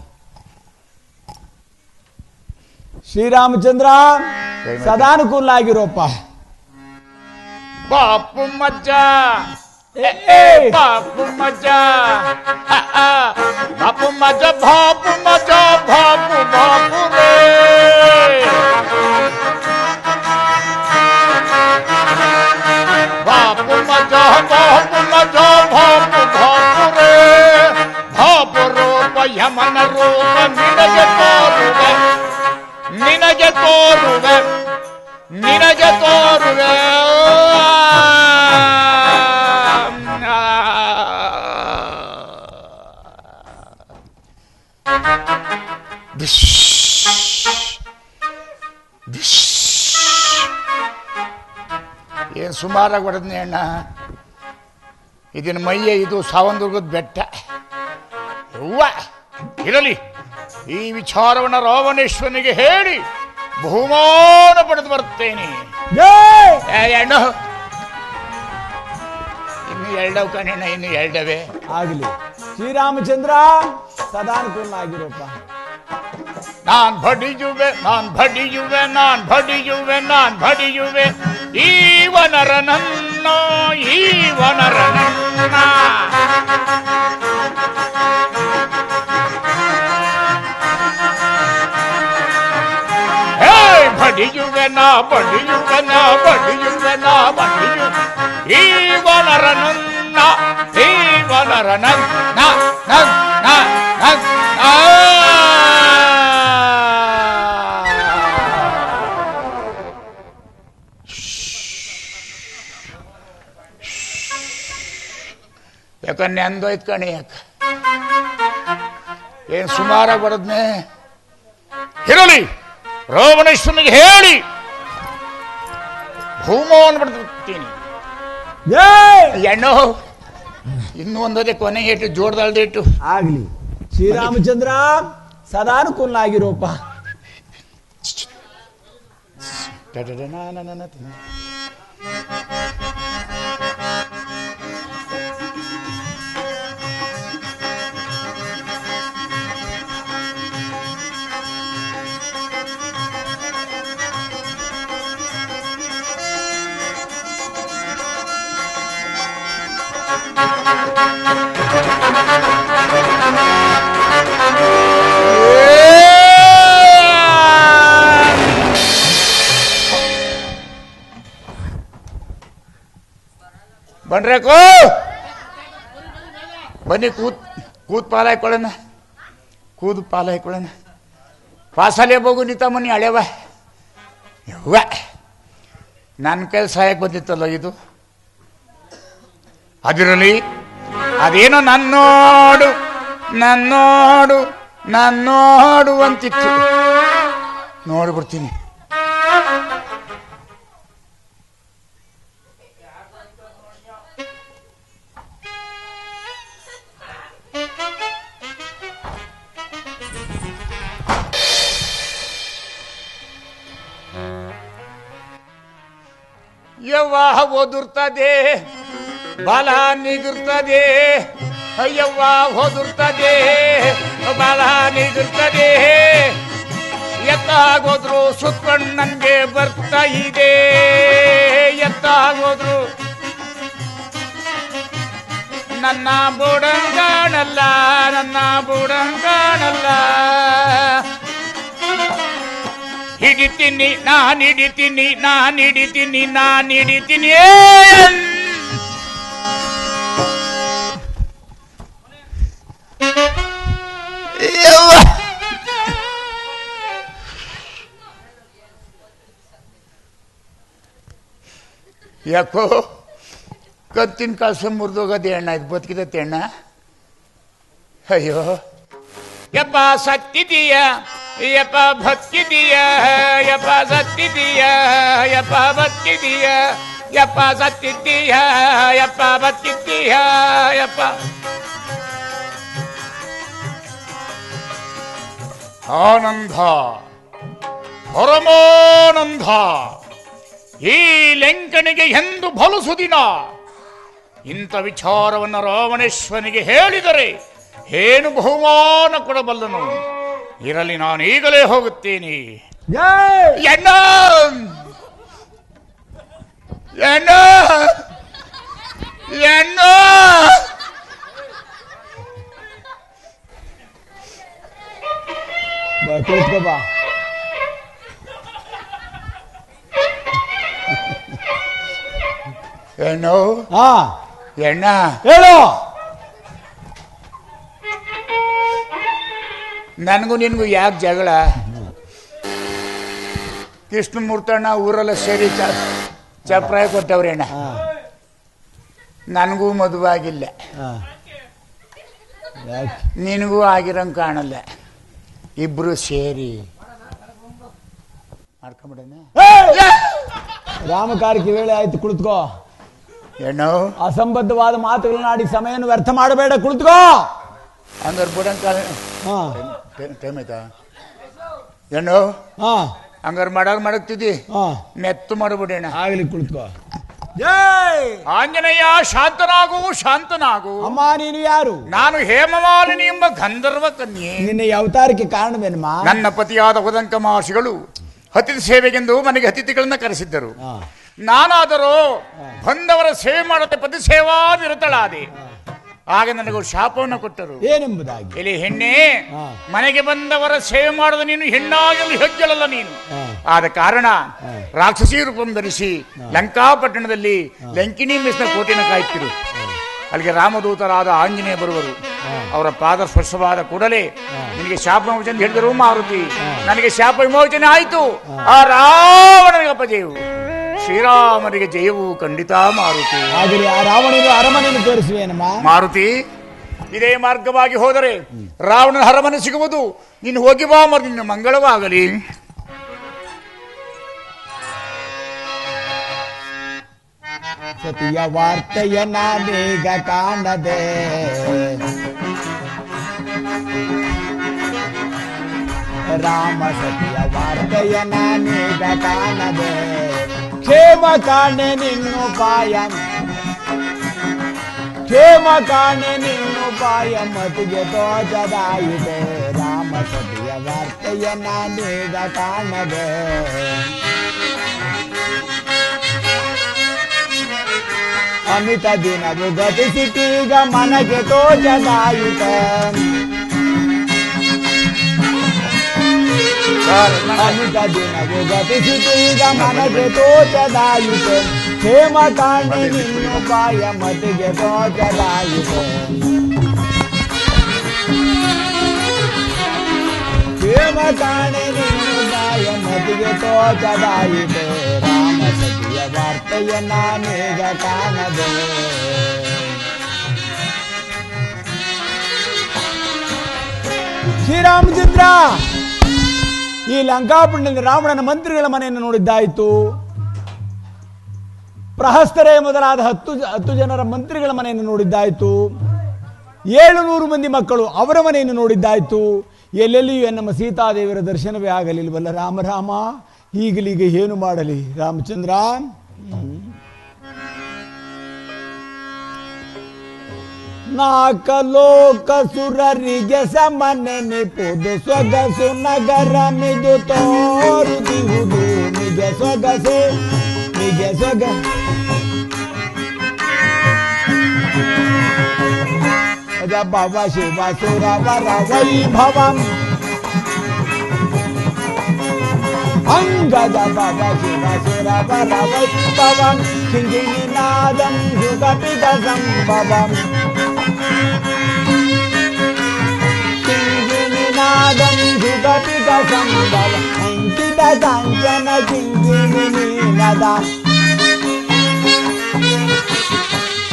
ಶ್ರೀರಾಮಚಂದ್ರ ಸದಾನುಕೂಲ ಆಗಿರೋಪ್ಪ. ಬಾಪು ಮಜ್ಜ ಬಾಪು ಮಜ್ಜ ಬಾಪು ಮಜ್ಜ ಬಾಪು ಮಜ್ಜ ಬಾಪು ಬಾಪು ರೇ ಬಾಪು ಮಜ್ಜ ಬಾಪು ಮಜ್ಜ ಬಾಪು ಬಾಪು ರೇ ಬಾಪು ರೂಪ ಯಮನ ರೂಪ ನಿನಗೆ ತೋರುವೆ ನಿನಗೆ ತೋರುವೆ ನಿನಗೆ ತೋರುವೆ. ಏನು ಸುಮಾರಾಗಿ ಹೊಡೆದ್ನಿ ಅಣ್ಣ. ಇದನ್ನ ಮೈಯೇ ಇದು ಸಾವಂದುರ್ಗದ ಬೆಟ್ಟ. ಹೂವ ಇರಲಿ, ಈ ವಿಚಾರವನ್ನು ರಾವಣೇಶ್ವರನಿಗೆ ಹೇಳಿ ಬಹುಮಾನ ಪಡೆದು ಬರ್ತೇನೆ. ಇನ್ನು 2 ಕಣ್ಣ, ಇನ್ನು 2 ಆಗಲಿ. ಶ್ರೀರಾಮಚಂದ್ರ ಸದಾನುಕೂಲ ಆಗಿರೋಪ್ಪ. ನಾನ್ ಬಡಿಯುವೆ ನಾನ್ ಬಡಿಯುವೆ ನಾನ್ ಬಡಿಯುವೆ ನಾನ್ ಬಡಿಯುವೆ ಈವನರನನ್ನ ಈವನರನನ್ನ. ಬಡಿಯುವೆ ನಾ ಬಡಿಯುವೆ ನಾ ಬಡಿಯುವೆ ನಾ ಬಡಿಯು ಈವನರನನ್ನ ಈವನರನನ್ನ ಯಾಕನ್ನೇ ಅಂದೋಯ್ತು ಕಣಿ. ಯಾಕ ಏನ್ ಸುಮಾರಾಗಿ ಬರದ್ನೆ? ಇರಲಿ, ರಾವಣೇಶ್ವರನಿಗೆ ಹೇಳಿ ಬಹುಮಾನ ಪಡೆದುತ್ತೀನಿ. ಹೆಣ್ಣು ಇನ್ನೂ ಒಂದದೇ ಕೊನೆ ಏಟು ಜೋಡ್ದಾಳ್ದೇಟು ಆಗ್ಲಿ. ಶ್ರೀರಾಮಚಂದ್ರ ಸದಾನುಕೂಲನಾಗಿರೋಪ. ಬನ್ರೇಕೋ ಬನ್ನಿ ಕೂತ್ ಪಾಲ ಹಾಕೊಳ್ಳೋಣ, ಕೂದು ಪಾಲ ಹಾಕೊಳ್ಳೋಣ. ಪಾಸಾಲೆ ಬೋಗು ನಿಂತ ಮನಿ ಹಳೆವ ಯವ್ವ ನನ್ನ ಕೈ ಸಹಾಯಕ್ಕೆ ಬಂದಿತ್ತಲ್ಲ ಇದು. ಅದಿರಲಿ, ಅದೇನೋ ನನ್ನೋಡು ನನ್ನೋಡು ನನ್ನೋಡು ಅಂತಿತ್ತು. ನೋಡ್ಬಿಡ್ತೀನಿ. ಯವ್ವ ಓದುರ್ತದೆ, ಬಾಲ ನಿಗಿರ್ತದೆ. ಯವ್ವ ಓದುರ್ತದೆ, ಬಾಲ ನಿಗಿರ್ತದೆ. ಎತ್ತಾಗೋದ್ರು ಸುತ್ಕೊಂಡು ನನಗೆ ಬರ್ತಾ ಇದೆ. ಎತ್ತಾಗೋದ್ರು ನನ್ನ ಬುಡಂಗಾಣಲ್ಲ, ನನ್ನ ಬುಡಂಗಾಣಲ್ಲ. ಹಿಡಿತೀನಿ ನಾನು ಹಿಡಿತೀನಿ, ನಾನು ಹಿಡಿತೀನಿ, ನಾನು ಹಿಡಿತೀನಿ. ಯಾಕೋ ಕತ್ತಿನ ಕಾಸು ಮುರಿದೋಗದೆ ಎಣ್ಣ, ಇದು ಬದುಕಿದತ್ತೆ ಎಣ್ಣ. ಅಯ್ಯೋ ಯಪ್ಪ ಸತ್ತಿದೀಯ, ಯಪ್ಪ ಬದುಕಿದೀಯ, ಯಪ್ಪ ಸತ್ತಿದೀಯ, ಯಪ್ಪ ಬದುಕಿದೀಯ, ಯಪ್ಪ ಸತ್ತಿದ್ದೀಯ, ಯಪ್ಪ ಬದುಕಿದ್ದೀಯ, ಯಪ್ಪ. ಆನಂದ, ಪರಮಾನಂದ, ಈ ಲಂಕನಿಗೆ ಎಂದು ಬಲಸುದಿನ. ಇಂಥ ವಿಚಾರವನ್ನು ರಾವಣೇಶ್ವರನಿಗೆ ಹೇಳಿದರೆ ಏನು ಬಹುಮಾನ ಕೊಡಬಲ್ಲನು. ಇರಲಿ, ನಾನು ಈಗಲೇ ಹೋಗುತ್ತೇನೆ. ಎಣ್ಣ ಎಣ್ಣ ಎಣ್ಣ ಬಾ. ಎಣ್ಣು ಎಣ್ಣ ಹೇಳು. ನನಗೂ ನಿನ್ಗೂ ಯಾಕೆ ಜಗಳ? ಕೃಷ್ಣಮೂರ್ತಣ್ಣ ಊರೆಲ್ಲ ಸೇರಿ ಚಪ್ರಾಯ ಕೊಟ್ಟವ್ರೆ ಅಣ್ಣ. ನನಗೂ ಮದುವೆ ಆಗಿಲ್ಲ, ನಿನಗೂ ಆಗಿರಂಗೆ ಕಾಣಲ್ಲ. ಇಬ್ರು ಸೇರಿ ಮಾಡ್ಕೊಂಬಿಡೋಣ. ರಾಮಕಾರ್ಯಕ್ಕೆ ವೇಳೆ ಆಯ್ತು, ಕುಳಿತುಕೋ. ಏನು ಅಸಂಬದ್ಧವಾದ ಮಾತುಗಳನ್ನಾಡಿ ಸಮಯವನ್ನು ವ್ಯರ್ಥ ಮಾಡಬೇಡ, ಕುಳಿತುಕೋ. ಹಂಗಾರೆ ಬಿಡಂಕ ಟೈಮ್ ಆಯ್ತಾ? ಏನು ಹಂಗಾರೆ ಮಾಡಕ್ತಿದ್ದಿ, ಮೆತ್ತು ಮಾಡಬಿಡೋಣ. ಆಗ್ಲಿ, ಕುಳಿತುಕೋ. ಆಂಜನೇಯ, ಶಾಂತನಾಗು, ಶಾಂತನಾಗು. ಅಮ್ಮ, ನೀನು ಯಾರು? ನಾನು ಹೇಮಮಾಲಿನಿ ಎಂಬ ಗಂಧರ್ವ ಕನ್ಯೆ. ನಿನ್ನ ಅವತಾರಕ್ಕೆ ಕಾರಣವೇನಮ್ಮ? ನನ್ನ ಪತಿಯಾದ ಉದಂಕ ಮಹರ್ಷಿಗಳು ಅತಿಥಿ ಸೇವೆಗೆಂದು ಮನೆಗೆ ಅತಿಥಿಗಳನ್ನ ಕರೆಸಿದ್ದರು. ನಾನಾದರೂ ಬಂದವರ ಸೇವೆ ಮಾಡದೆ ಪತಿ ಸೇವಾ ನಿರತಳಾದೆ. ಆಗ ನನಗೂ ಶಾಪವನ್ನು ಕೊಟ್ಟರು. ಏನೆಂಬುದಾಗಿ? ಎಲೆ ಹೆಣ್ಣೆ, ಮನೆಗೆ ಬಂದವರ ಸೇವೆ ಮಾಡದ ನೀನು ಹೆಣ್ಣಾಗಲು ಹೆಜ್ಜಲಲ್ಲ ನೀನು. ಆದ ಕಾರಣ ರಾಕ್ಷಸಿ ರೂಪವನ್ನು ಧರಿಸಿ ಲಂಕಾಪಟ್ಟಣದಲ್ಲಿ ಲಂಕಿಣಿ ಮೆಸ್ನ ಕೋಟೆಯನ್ನು ಕಾಯುತ್ತಿರು. ಅಲ್ಲಿಗೆ ರಾಮದೂತರಾದ ಆಂಜನೇಯ ಬರುವರು. ಅವರ ಪಾದ ಸ್ಪರ್ಶವಾದ ಕೂಡಲೇ ನಿನಗೆ ಶಾಪ ವಿಮೋಚನೆ ಹೇಳಿದರು ಮಾರುತಿ. ನನಗೆ ಶಾಪ ವಿಮೋಚನೆ ಆಯಿತು. ಆ ರಾವಣನಿಗೆ ಅಪಜಯವು, ಶ್ರೀರಾಮನಿಗೆ ಜಯವು ಖಂಡಿತ ಮಾರುತಿ. ಆದರೆ ಆ ರಾವಣನ ಅರಮನೆಯನ್ನು ತೋರಿಸುವೇನಮ್ಮ? ಮಾರುತಿ, ಇದೇ ಮಾರ್ಗವಾಗಿ ಹೋದರೆ ರಾವಣನ ಅರಮನೆ ಸಿಗುವುದು. ನೀನು ಹೋಗಿ ಬಾ ಮರು, ನಿನ್ನ ಮಂಗಳವಾಗಲಿ. ಸತಿಯ ವಾರ್ತೆಯ ನಾನೀಗ ಕಾಣದೆ, ರಾಮ ಸತಿಯ ವಾರ್ತೆಯ ನಾನೀಗ ಕಾಣದೆ, ಕ್ಷೇಮ ಕಾಣೆ ನಿನ್ನುಪಾಯ, ಕ್ಷೇಮ ಕಾಣೆ ನಿನ್ನುಪಾಯ ಮತಿಗೆ ತೋಚದಾಯಿತೆ, ರಾಮ ಸತಿಯ ವಾರ್ತೆಯ ನಾನೀಗ ಕಾಣದೆ. ಅಮಿತ ದಿನವು ಗತಿಸಿಟೀಗ ಮನಗೆ ತೋಚದಾಯಿತೆ, ಅಮಿತ ದಿನವು ಗತಿಸಿಟೀಗ ಮನಗೆ ತೋಚದಾಯಿತೆ, ಕ್ಷೇಮ ಕಾಣೆ ನಿನ್ನುಪಾಯ ಮತಿಗೆ ತೋಚದಾಯಿತೆ, ಕ್ಷೇಮ ಕಾಣೆ ನಿನ್ನುಪಾಯ ಮತಿಗೆ ತೋಚದಾಯಿತೆ, ರಾಮ ಸತಿಯ ವಾರ್ತೆಯ ನಾನೀಗ ಕಾಣದೆ. ಶ್ರೀರಾಮಚಂದ್ರ ಈ ಲಂಕಾಪುರದಲ್ಲಿ ರಾವಣನ ಮಂತ್ರಿಗಳ ಮನೆಯನ್ನು ನೋಡಿದ್ದಾಯಿತು, ಪ್ರಹಸ್ತರೇ ಮೊದಲಾದ 10 ಜನರ ಮಂತ್ರಿಗಳ ಮನೆಯನ್ನು ನೋಡಿದ್ದಾಯಿತು, 700 ಮಂದಿ ಮಕ್ಕಳು ಅವರ ಮನೆಯನ್ನು ನೋಡಿದ್ದಾಯಿತು. ಎಲ್ಲೆಲ್ಲಿಯೂ ನಮ್ಮ ಸೀತಾದೇವಿಯರ ದರ್ಶನವೇ ಆಗಲಿಲ್ವಲ್ಲ ರಾಮ ರಾಮ, ಈಗಲೀಗ ಏನು ಮಾಡಲಿ ರಾಮಚಂದ್ರ. ನಾಕಲೋಕ ಸುರರಿಗೆ ಸಮನೆನಿಪುದು ಸೊಗಸು ನಗರ ಮಿದು ತೋರುದಿಹುದು, ನಿಜ ಸೊಗಸೆ ನಿಜ ಸೊಗ ಭವ ಶಿವ ಸುರವರ ವೈಭವಂ, ಅಂಗದ ಭವ ಶಿವ ಸುರವರ ವೈಭವಂ, ಕಿಂಗಿನಿನಾದಂ ಯುಗಪಿಗ ಸಂಭವಂ, ಕಿಂಗಿನಿನಾದಂ ಯುಗಪಿಗ ಸಂಭವ, ಅಂಕಿತ ಕಾಂಚನ ಕಿಂಗಿನಿನದ,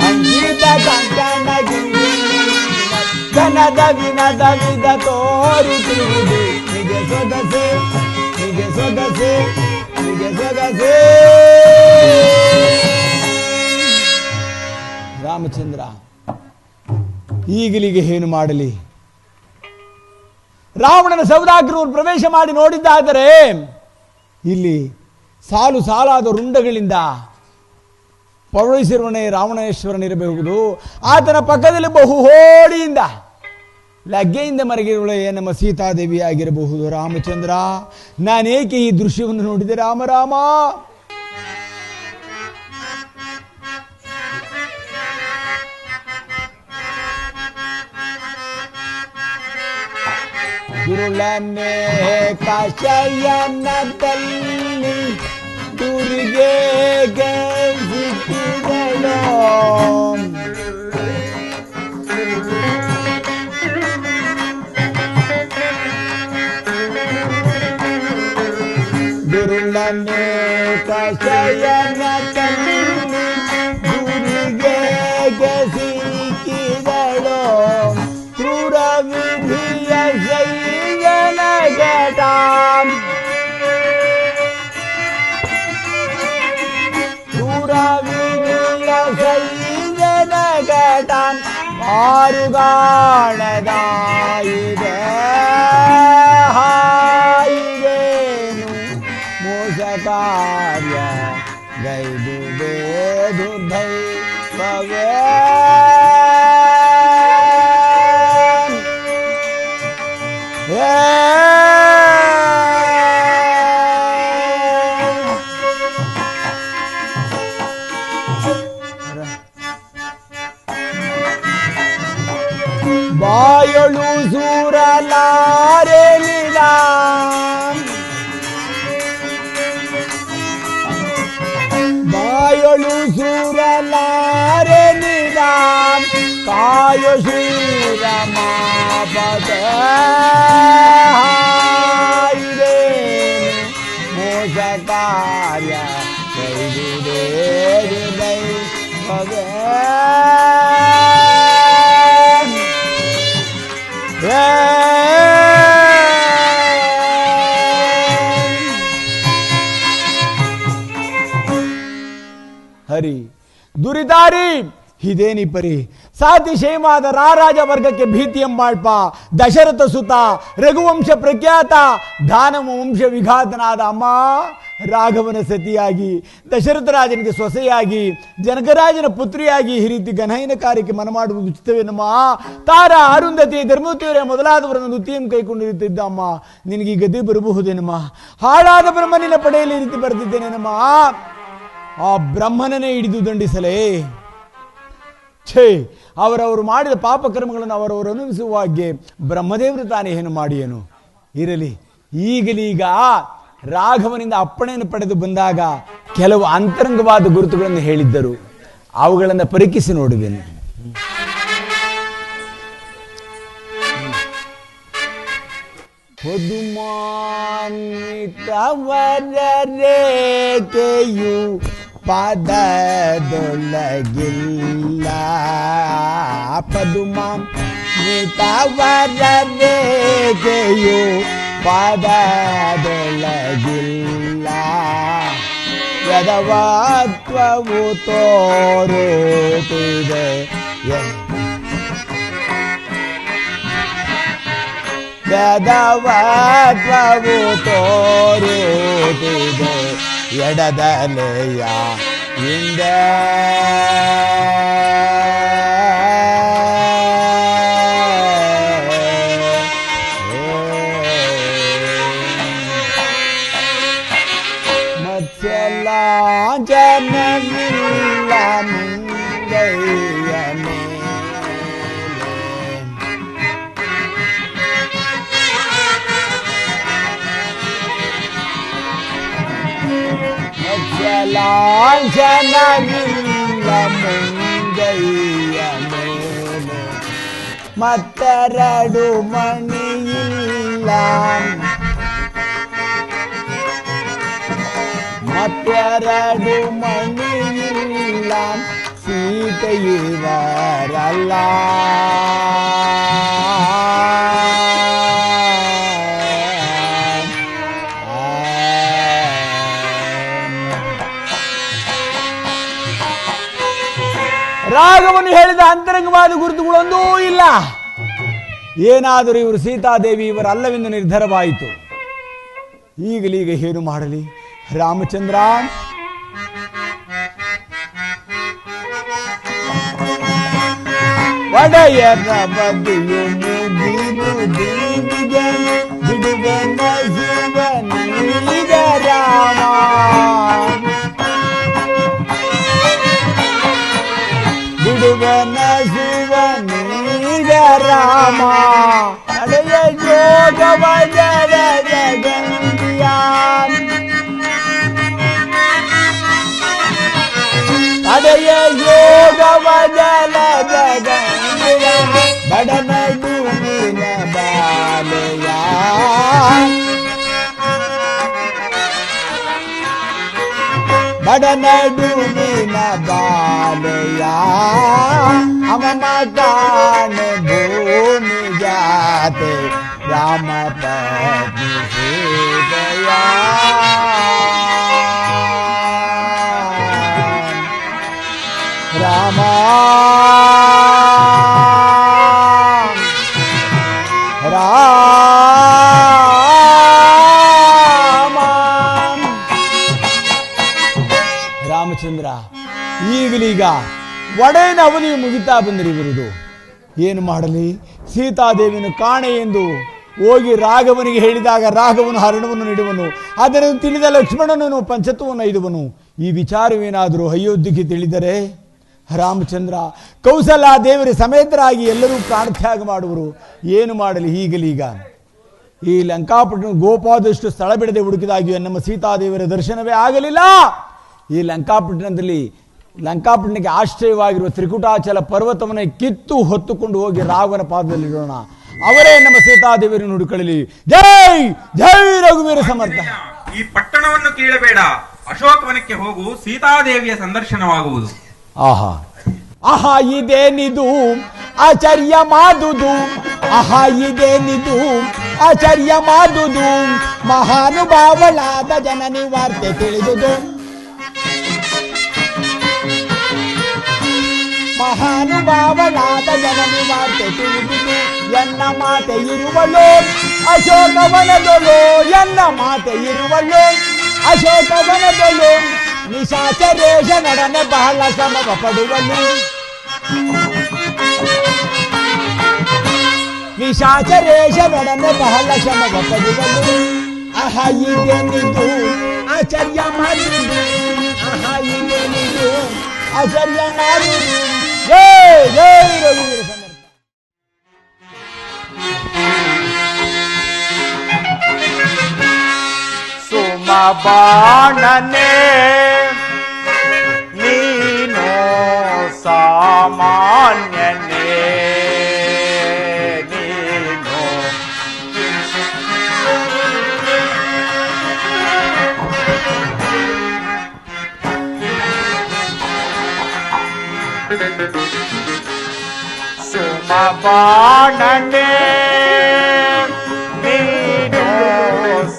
ಅಂಕಿತ ಕಾಂಚನ ಘನದ ವಿನದ ವಿಧ ತೋರುತ್ತಿರುವುದು, ನಿಜ ಸೊಗಸೆ ನಿಜ ಸೊಗಸೆ ನಿಜ ಸೊಗಸೆ. ರಾಮಚಂದ್ರ ಈಗಲಿಗೆ ಏನು ಮಾಡಲಿ? ರಾವಣನ ಸೌದಾಗ್ರವರು ಪ್ರವೇಶ ಮಾಡಿ ನೋಡಿದ್ದಾದರೆ ಇಲ್ಲಿ ಸಾಲು ಸಾಲಾದ ರುಂಡಗಳಿಂದ ಪೌಳಿಸಿರುವನೇ ರಾವಣೇಶ್ವರನಿರಬಹುದು, ಆತನ ಪಕ್ಕದಲ್ಲಿ ಬಹುಹೋಡಿಯಿಂದ ಲಗ್ಗೆಯಿಂದ ಮರಗಿರುವಳೆ ನಮ್ಮ ಸೀತಾದೇವಿ ಆಗಿರಬಹುದು. ರಾಮಚಂದ್ರ ನಾನೇಕೆ ಈ ದೃಶ್ಯವನ್ನು ನೋಡಿದೆ ರಾಮ ರಾಮ? ಗುರುಳನ್ನೇ ಕಾಶಯನದಲ್ಲಿ ದುರ್ಗೆ ಸಿಕ್ಕಿದಳೋ, ದುರುಳನ್ನೇ ಕಾಶಯನದಲ್ಲಿ ದುರ್ಗೆ ಸಿಕ್ಕಿದಳೋ, ಕ್ರೂರ ವಿಧಿಯ ಶೈಲನ ಘಟ, ಕ್ರೂರ ವಿಧಿಯ ಶೈಲನ ಘಟ ಆರುಗಾಣದಾಯಿದೆ, ಹಾಯಿದೇನು ಮೋಸ ಕಾರ್ಯ ಗೈದುಬೇ ದುರ್ದೈವವೇ. ಬಾಯಳು ಸೂರಲಾರೆಲಿದ, ಬಾಯಳು ಸೂರಲಾರೆಲಿದ, ಕಾಯೋ ಶ್ರೀರಮಾಪದ ಹಾಯಿದೇನು ಮೋಸ ಕಾರ್ಯ ಕೈದುದೇ ದೈವವೇ. ಹರಿ ದುರಿತಾರಿ ಇದೇನಿ ಪರಿ ಸಾತಿಶೇಮಾದ ರಾರಾಜ ವರ್ಗಕ್ಕೆ ಭೀತಿ ಎಂಬಾಳ್ಪ ದಶರಥ ಸುತ ರಘುವಂಶ ಪ್ರಖ್ಯಾತ ದಾನವ ವಂಶ ವಿಘಾತನಾದ ಅಮ್ಮ ರಾಘವನ ಸತಿಯಾಗಿ ದಶರಥ ರಾಜನಿಗೆ ಸೊಸೆಯಾಗಿ ಜನಕರಾಜನ ಪುತ್ರಿಯಾಗಿ ಈ ರೀತಿ ಗನಹೀನ ಕಾರ್ಯಕ್ಕೆ ಮನ ಮಾಡುವುದು ಉಚಿತವೇನಮ್ಮ? ತಾರ ಅರುಂಧತಿ ಧರ್ಮವತಿಯವರೇ ಮೊದಲಾದವರನ್ನು ನುತಿಯನ್ನು ಕೈಕೊಂಡಿರುತ್ತಿದ್ದ ಅಮ್ಮ ನಿನಗೆ ಈ ಗತಿ ಬರಬಹುದೇನಮ್ಮ? ಹಾಳಾದ ಬ್ರಹ್ಮನಿನ ಪಡೆಯಲ್ಲಿ ಈ ರೀತಿ ಬರೆದಿದ್ದೇನೇನಮ್ಮ? ಆ ಬ್ರಹ್ಮನನ್ನೇ ಹಿಡಿದು ದಂಡಿಸಲೇ? ಛೇ, ಅವರವರು ಮಾಡಿದ ಪಾಪಕರ್ಮಗಳನ್ನು ಅವರವರು ಅನುಭವಿಸುವ ಹಾಗೆ ಬ್ರಹ್ಮದೇವರು ತಾನೇ ಏನು ಮಾಡಿಯೇನು? ಇರಲಿ, ಈಗಲೀಗ ರಾಘವನಿಂದ ಅಪ್ಪಣೆಯನ್ನು ಪಡೆದು ಬಂದಾಗ ಕೆಲವು ಅಂತರಂಗವಾದ ಗುರುತುಗಳನ್ನು ಹೇಳಿದ್ದರು, ಅವುಗಳನ್ನು ಪರೀಕ್ಷಿಸಿ ನೋಡುವೆನು. ರೇಖೆಯು ಪಾದದೊಳಗಿಲ್ಲ, ಪದುಮಾಂತವರ ರೇಖೆಯು ಪಾದದೊಳಗಿಲ್ಲ, ಯದವತ್ವವು ತೋರುತ್ತಿದೆ ಯದವತ್ವವು ತೋರುತ್ತಿದೆ ಎಡದಲೆಯ ಹಿಂದೆ. ಮತ್ಸ್ಯಲಾಂಛನವಿಲ್ಲ ಮುಂಗೈಯ ಮೇಲೆ, ಮತ್ಸ್ಯಲಾಂಛನವಿಲ್ಲ ಮುಂಗೈಯ ಮೇಲೆ, ಮತ್ತೆರಡು ಮಣಿಯಿಲ್ಲ, ಮತ್ತೆರಡು ಮಣಿಯಿಲ್ಲ, ಸೀತೆಯವರಲ್ಲ. ರಾಘವನು ಹೇಳಿದ ಅಂತರಂಗವಾದ ಗುರುತುಗಳೊಂದೂ ಇಲ್ಲ. ಏನಾದರೂ ಇವರು ಸೀತಾದೇವಿ ಇವರಲ್ಲವೆಂದು ನಿರ್ಧಾರವಾಯಿತು. ಈಗಲೀಗ ಏನು ಮಾಡಲಿ ರಾಮಚಂದ್ರ? ಒಡೆಯರ ಬದಿಯು ಮುಗಿದು ದೀವಿಗೆ ಬಿಡುವೆನ ಜೀವನೀಗ ರಾಮ, ಬಿಡುವೆನ ಜೀವನೀಗ ರಾಮ, ನಡೆಯ ಯೋಗವ ಜಡ ಜಗಂದಿಯ, ನಡೆಯ ಯೋಗವ ಜಲ ಜಗಂದಿಯ, ಬಡನಡುವಿನ ಬಾಲೆಯ, ಬಡನಡುವಿನ ಬಾಲೆಯ, ಅಮಮ ಕಾಣೆ ಭೂಮಿ ಜಾತೆ ರಾಮ ಪತ್ನಿ ಸೀತೆಯ. ರಾಮ ರಾಮಚಂದ್ರ, ಈಗಲೀಗ ಒಡೆಯನ ಅವಧಿಯು ಮುಗಿತಾ ಬಂದಿರುವುದು. ಏನು ಮಾಡಲಿ? ಸೀತಾದೇವಿಯನ್ನು ಕಾಣೆ ಎಂದು ಹೋಗಿ ರಾಘವನಿಗೆ ಹೇಳಿದಾಗ ರಾಘವನು ಹರಣವನ್ನು ನೀಡುವನು, ಅದನ್ನು ತಿಳಿದ ಲಕ್ಷ್ಮಣನನ್ನು ಪಂಚತ್ವವನ್ನು ಐದುವನು. ಈ ವಿಚಾರವೇನಾದರೂ ಅಯೋಧ್ಯೆಗೆ ತಿಳಿದರೆ ರಾಮಚಂದ್ರ ಕೌಸಲ್ಯ ದೇವರ ಸಮೇತರಾಗಿ ಎಲ್ಲರೂ ಪ್ರಾಣತ್ಯಾಗ ಮಾಡುವರು. ಏನು ಮಾಡಲಿ? ಈಗಲೀಗ ಈ ಲಂಕಾಪಟ್ಟಣ ಗೋಪಾದಷ್ಟು ಸ್ಥಳ ಬಿಡದೆ ಹುಡುಕಿದಾಗಿಯೂ ನಮ್ಮ ಸೀತಾದೇವರ ದರ್ಶನವೇ ಆಗಲಿಲ್ಲ. ಈ ಲಂಕಾಪಟ್ಟಣಕ್ಕೆ ಆಶ್ರಯವಾಗಿರುವ ತ್ರಿಕುಟಾಚಲ ಪರ್ವತವನ್ನೇ ಕಿತ್ತು ಹೊತ್ತುಕೊಂಡು ಹೋಗಿ ರಾಘವನ ಪಾದದಲ್ಲಿಡೋಣ. ಅವರೇ ನಮ್ಮ ಸೀತಾದೇವಿಯನ್ನು ಹುಡುಕಲಿ. ಜೈ ಜೈ ರಘುವೀರ ಸಮರ್ಥ. ಈ ಪಟ್ಟಣವನ್ನು ಕೀಳಬೇಡ, ಅಶೋಕವನಕ್ಕೆ ಹೋಗು, ಸೀತಾದೇವಿಯ ಸಂದರ್ಶನವಾಗುವುದು. ಆಹಾ ಆಹಾ, ಇದೇನಿದು ಆಚಾರ್ಯ ಮಾದುದು, ಆಹಾ ಇದೇನಿದು ಆಚಾರ್ಯ ಮಾದುದು, ಮಹಾನುಭಾವಳಾದ ಜನನಿ ವಾರ್ತೆ ತಿಳಿದುದು. ಮಹಾನುಭಾವನಾದ ಜನನಿ ವಾರ್ತೆ ತಿಳಿದಿತು ಎನ್ನ ಮಾತೆ ಇರುವಳು ಅಶೋಕವನದೊಳು ಎನ್ನ ಮಾತೆ ಇರುವಳು ಅಶೋಕವನದೊಳು ನಿಶಾಚರೇಶನೊಡನೆ ಬಹಳ ಶ್ರಮವ ಪಡುವನು ನಿಶಾಚರೇಶನೊಡನೆ ಬಹಳ ಶ್ರಮವ ಪಡುವನು ಅಹ ಇದೇನಿದು ಆಶ್ಚರ್ಯ ಮಾಡುವುದು ಅಹ ಇದೇನಿದು ಆಶ್ಚರ್ಯ ಮಾಡುವುದು ಜೈ ಜೈ ರಘುವೀರ ಸಮರ್ಥ. ಸುಮಬಾಣನೆ ನೀನು ಸಾಮಾನ್ಯನೇ ನೀನು ಸುಮಬಾಣನೆ ನೀನು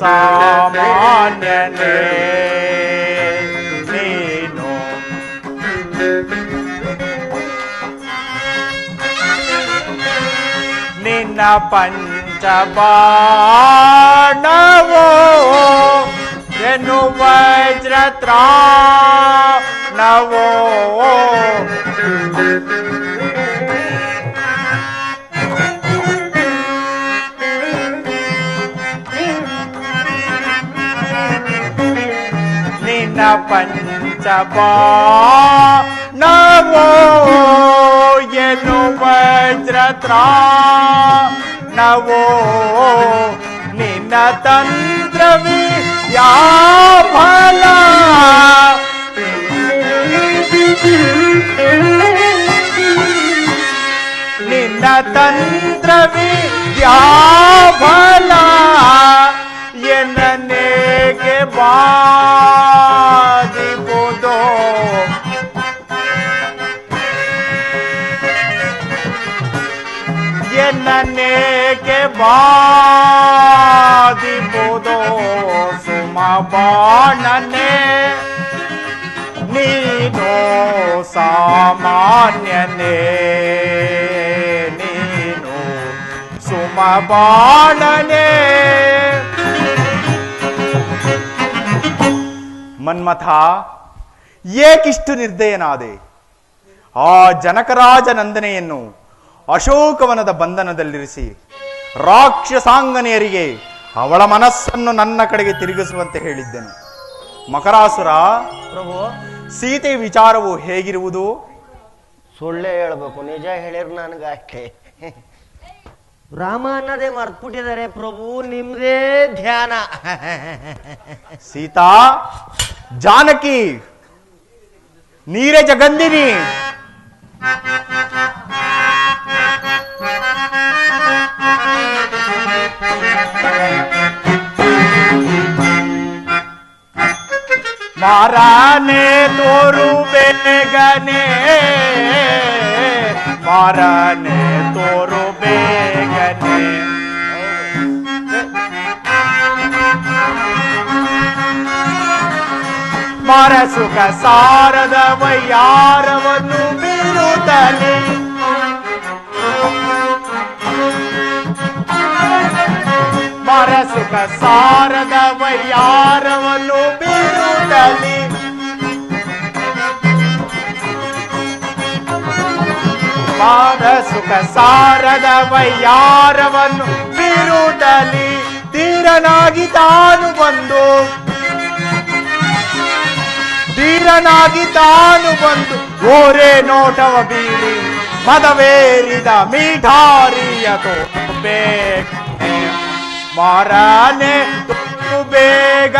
ಸಾಮಾನ್ಯನೇ ನೀನು ನಿನ್ನ ಪಂಚಬಾಣವೋ ಎನ್ನು ವಜ್ರತ್ರಾಣವೋ ನಿನ್ನ ಪಂಚಬಾಣವೋ ಎನ್ನು ವಜ್ರತ್ರಾಣವೋ ನಿನ್ನ ತಂತ್ರವಿ ಯಾಫಲ ನಿನ್ನ ತಂತ್ರವಿ ಯಾಫಲ ಎನ್ನನೇಗೆ ಬಾದಿಬುದೋ ಎನ್ನನೇಗೆ ಬಾದಿಬುದೋ ಸುಮಬಾಣನೆ ನೀನು ಸಾಮಾನ್ಯನೇ ನೀನು ಸುಮಬಾಣನೆ. ಮನ್ಮಥ ಏಕಿಷ್ಟು ನಿರ್ದಯನಾದೆ? ಆ ಜನಕರಾಜ ನಂದನೆಯನ್ನು ಅಶೋಕವನದ ಬಂಧನದಲ್ಲಿರಿಸಿ ರಾಕ್ಷಸಾಂಗನೆಯರಿಗೆ ಅವಳ ಮನಸ್ಸನ್ನು ನನ್ನ ಕಡೆಗೆ ತಿರುಗಿಸುವಂತೆ ಹೇಳಿದ್ದೆನು. ಮಕರಾಸುರ, ಪ್ರಭು, ಸೀತೆ ವಿಚಾರವು ಹೇಗಿರುವುದು? ಸುಳ್ಳೇ ಹೇಳ್ಬೇಕು, ನಿಜ ಹೇಳಿರ್ ನನಗಷ್ಟೇ. ರಾಮ ಅನ್ನೋದೇ ಮರ್ತ್ಬಿಟ್ಟಿದ್ದಾರೆ ಪ್ರಭು, ನಿಮ್ದೇ ಧ್ಯಾನ. ಸೀತಾ, ಜಾನಕಿ, ನೀರಜ ಗಂಧಿನಿ, ಮಾರನೆ ತೋರು ಬೇಗನೆ, ಮಾರನೆ ತೋರು ಬೇಗನೆ, ಮಾರ ಸುಖ ಸಾರದ ವಯ್ಯಾರವನ್ನು ಬೀರುತ್ತಲೇ, ಮಾರ ಸುಖ ಸಾರದ ವಯ್ಯಾರವನ್ನು ಬೀರುತ್ತಲೇ, ಮಾರ ಸುಖ ಸಾರದ ವಯ್ಯಾರವನ್ನು ಬೀರುತ್ತಲೇ, ಧೀರನಾಗಿ ತಾನು ಬಂದು, ಧೀರನಾಗಿ ತಾನು ಬಂದು ಓರೆ ನೋಟವ ಬೀರಿ ಮದವೇರಿದ ಮೀಠಾರಿಯ ತೋಬೇಕ, ಮಾರನೆ ತೋರು ಬೇಗ,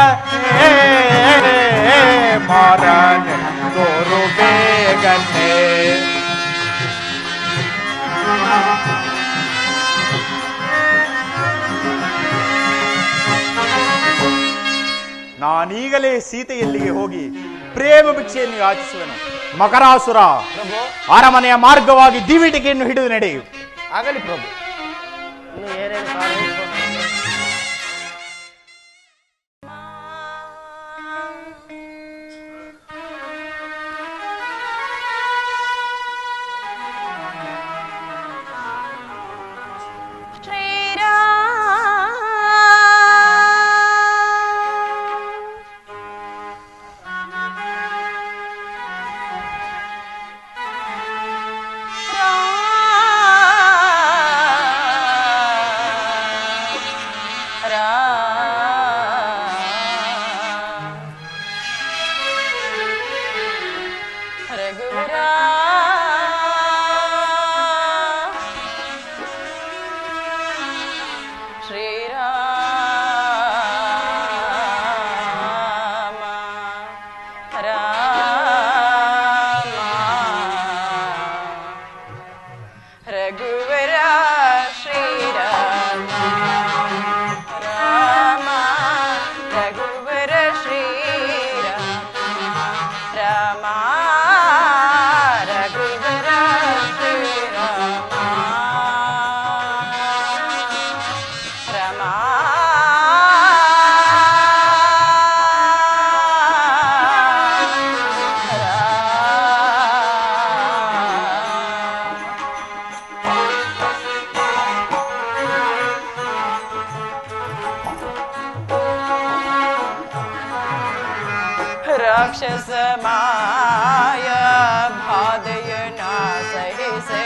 ಮಾರನೆ ತೋರು ಬೇಗನೆ. ನಾನೀಗಲೇ ಸೀತೆಯಲ್ಲಿಗೆ ಹೋಗಿ ಪ್ರೇಮ ಭಿಕ್ಷೆಯನ್ನು ಯಾಚಿಸುವೆನು. ಮಕರಾಸುರ, ಅರಮನೆಯ ಮಾರ್ಗವಾಗಿ ದಿವಿಟಿಕೆಯನ್ನು ಹಿಡಿದು ನಡೆಯು. ಆಗಲಿ ಪ್ರಭು. ಇನ್ನು ಏನೇನು ಕಾರಣ ರಾಕ್ಷಸ ಮಾಯ ಬಾಧೆಯನ ಸಹಿಸೆ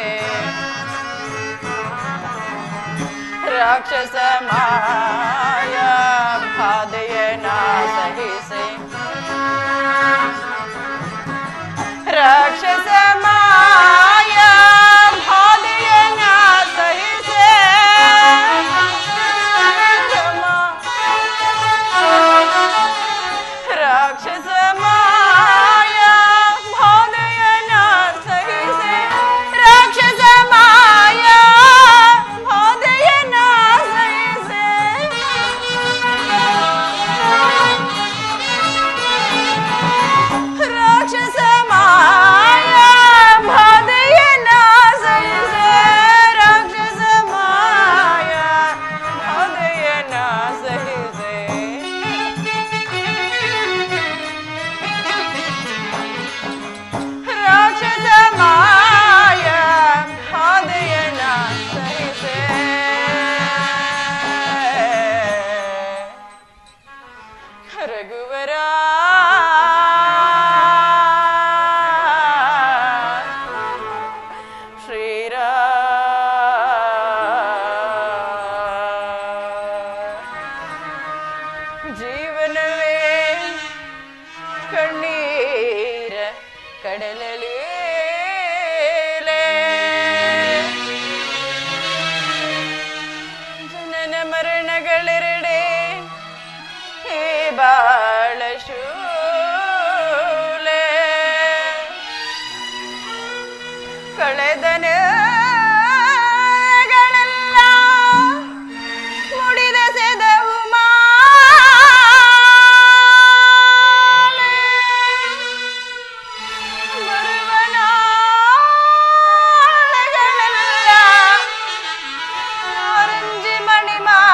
ರಾಕ್ಷಸ ಮಾಯ ಬಾಧೆಯನ ಸಹಿಸೆ ರಾಕ್ಷಸ ಮಾಯ ಬಾಧೆಯನ ಸಹಿಸೆ ರಾಕ್ಷಸ ಮಾಯ ಬಾಧೆಯನ ಸಹಿಸೆ ರಾಕ್ಷಸ ಮಾಯ ಬಾಧೆಯನ ಸಹಿಸೆ ರಾಕ್ಷಸ ಮಾಯ ಬಾಧೆಯನ ಸಹಿಸೆ ರಾಕ್ಷಸ ಮಾಯ ಬಾಧೆಯನ ಸಹಿಸೆ ರಾಕ್ಷಸ ಮಾಯ ಬಾಧೆಯನ ಸಹಿಸೆ ರಘುವರ ಜೀವನವೇ ಕಣ್ಣೀರ ಕಡಲಲಿ ಜನನ ಮರಣಗಳೆರಡೆ ಈ ಬಾಳ ಶೂಲೆ ಕಳೆದನ ಮುಡಿದ ಸೆದವು ಮಾಲೆ ಬರುವ ನಾಳೆಗಳೆಲ್ಲ ಆರಂಜಿ ಮಣಿ ಮಾಲೆ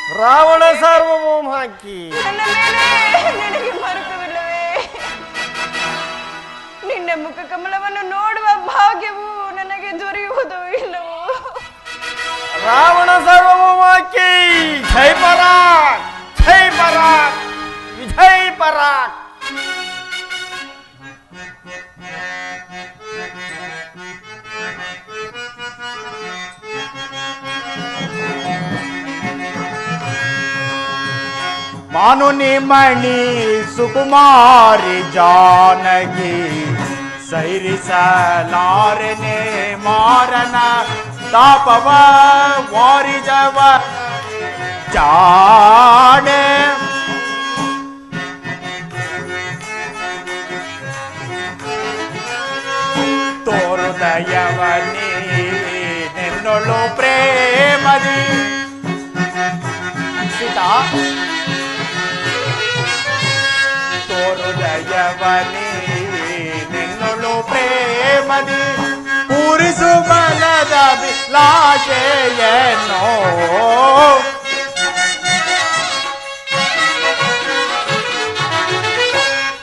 ರಾವಣ ಸಾರ್ವಭೌಮಾಕಿ ನನ್ನ ಮೇಲೆ ನಿನಗೆ ಮರುಕವಿಲ್ಲವೇ? ನಿನ್ನ ಮುಖ ಕಮಲವನ್ನು ನೋಡುವ ಭಾಗ್ಯವು ನನಗೆ ದೊರೆಯುವುದೋ ಇಲ್ಲವೋ? ರಾವಣ ಸಾರ್ವಭೌಮಾಕಿ ಜೈ ಪರಾಕ್, ಜೈ ಪರಾಕ್, ವಿಜಯ್ ಪರಾಕ್. ಮಾನುನಿ ಮಣಿ ಸುಕುಮಾರಿ ಜಾನಗಿ ಸೈರಿಸಲಾರನೆ ಮಾರನ ತಾಪವ ವಾರಿಜವ ಜಾಣೆ ತೋರುದಯವನಿ ನಿನ್ನೊಳು ಪ್ರೇಮದಿ ಸೀತಾ ತೋರುದಯವನಿ ನಿನ್ನೊಳು ಪ್ರೇಮದಿ ಪೂರಿಸು ಬಲದ ಲಾಶೆಯನ್ನು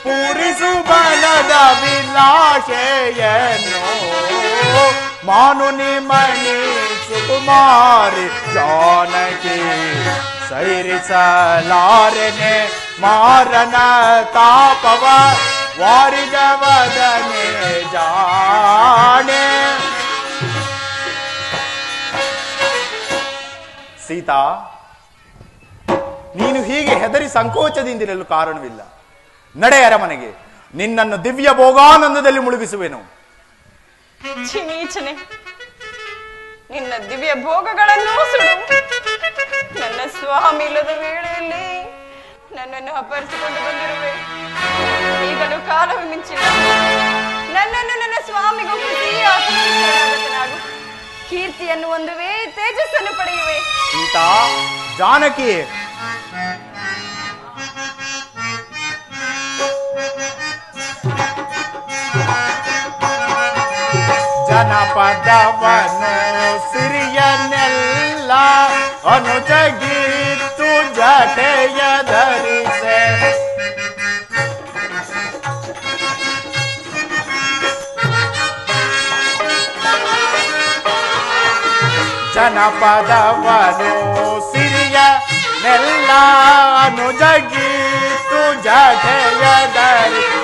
ಪೂರಿಸು ಬಲದ ವಿಲಾಶೆಯನ್ನು ಮಾನುನಿ ಮಣಿ ಸುಕುಮಾರಿ ಜಾನಕಿ ಸೈರಿಸಲಾರನೆ ಮಾರನ ತಾಪವ ವಾರಿಜವದನೆ ಜಾಣೆ. ಸೀತಾ, ನೀನು ಹೀಗೆ ಹೆದರಿ ಸಂಕೋಚದಿಂದಿರಲು ಕಾರಣವಿಲ್ಲ. ನಡೆ ಅರಮನೆಗೆ, ನಿನ್ನನ್ನು ದಿವ್ಯ ಭೋಗಾನಂದದಲ್ಲಿ ಮುಳುಗಿಸುವೆನು. ಚಿನೀಚನೆ, ನಿನ್ನ ದಿವ್ಯ ಭೋಗಗಳನ್ನು ಸುಡು. ನನ್ನ ಸ್ವಾಮಿ ಇಲ್ಲದ ವೇಳೆಯಲ್ಲಿ ನನ್ನನ್ನು ಅಪಹರಿಸಿಕೊಂಡು ಬಂದಿರುವೆ. ಈಗಲೂ ಕಾಲವು ಮಿಂಚಿಲ್ಲ. ನನ್ನನ್ನು ನನ್ನ ಸ್ವಾಮಿಗೊಪ್ಪಿಸಿ ಆತನಾಗತನಾಗು. ಕೀರ್ತಿಯನ್ನು ಹೊಂದುವೆ, ತೇಜಸ್ಸನ್ನು ಪಡೆಯುವೆ. ಸೀತಾ, ಜಾನಕಿ, ಜನಪದವನು ಸಿರಿಯನ್ನೆಲ್ಲ ಅನುಜಗಿತ್ತು ಜಟೆಯ ಧರಿಸೆ ಜನಪದವನು ಸಿರಿಯನ್ನೆಲ್ಲ ಅನುಜಗಿತ್ತು ಜಟೆಯ ಧರಿಸೆ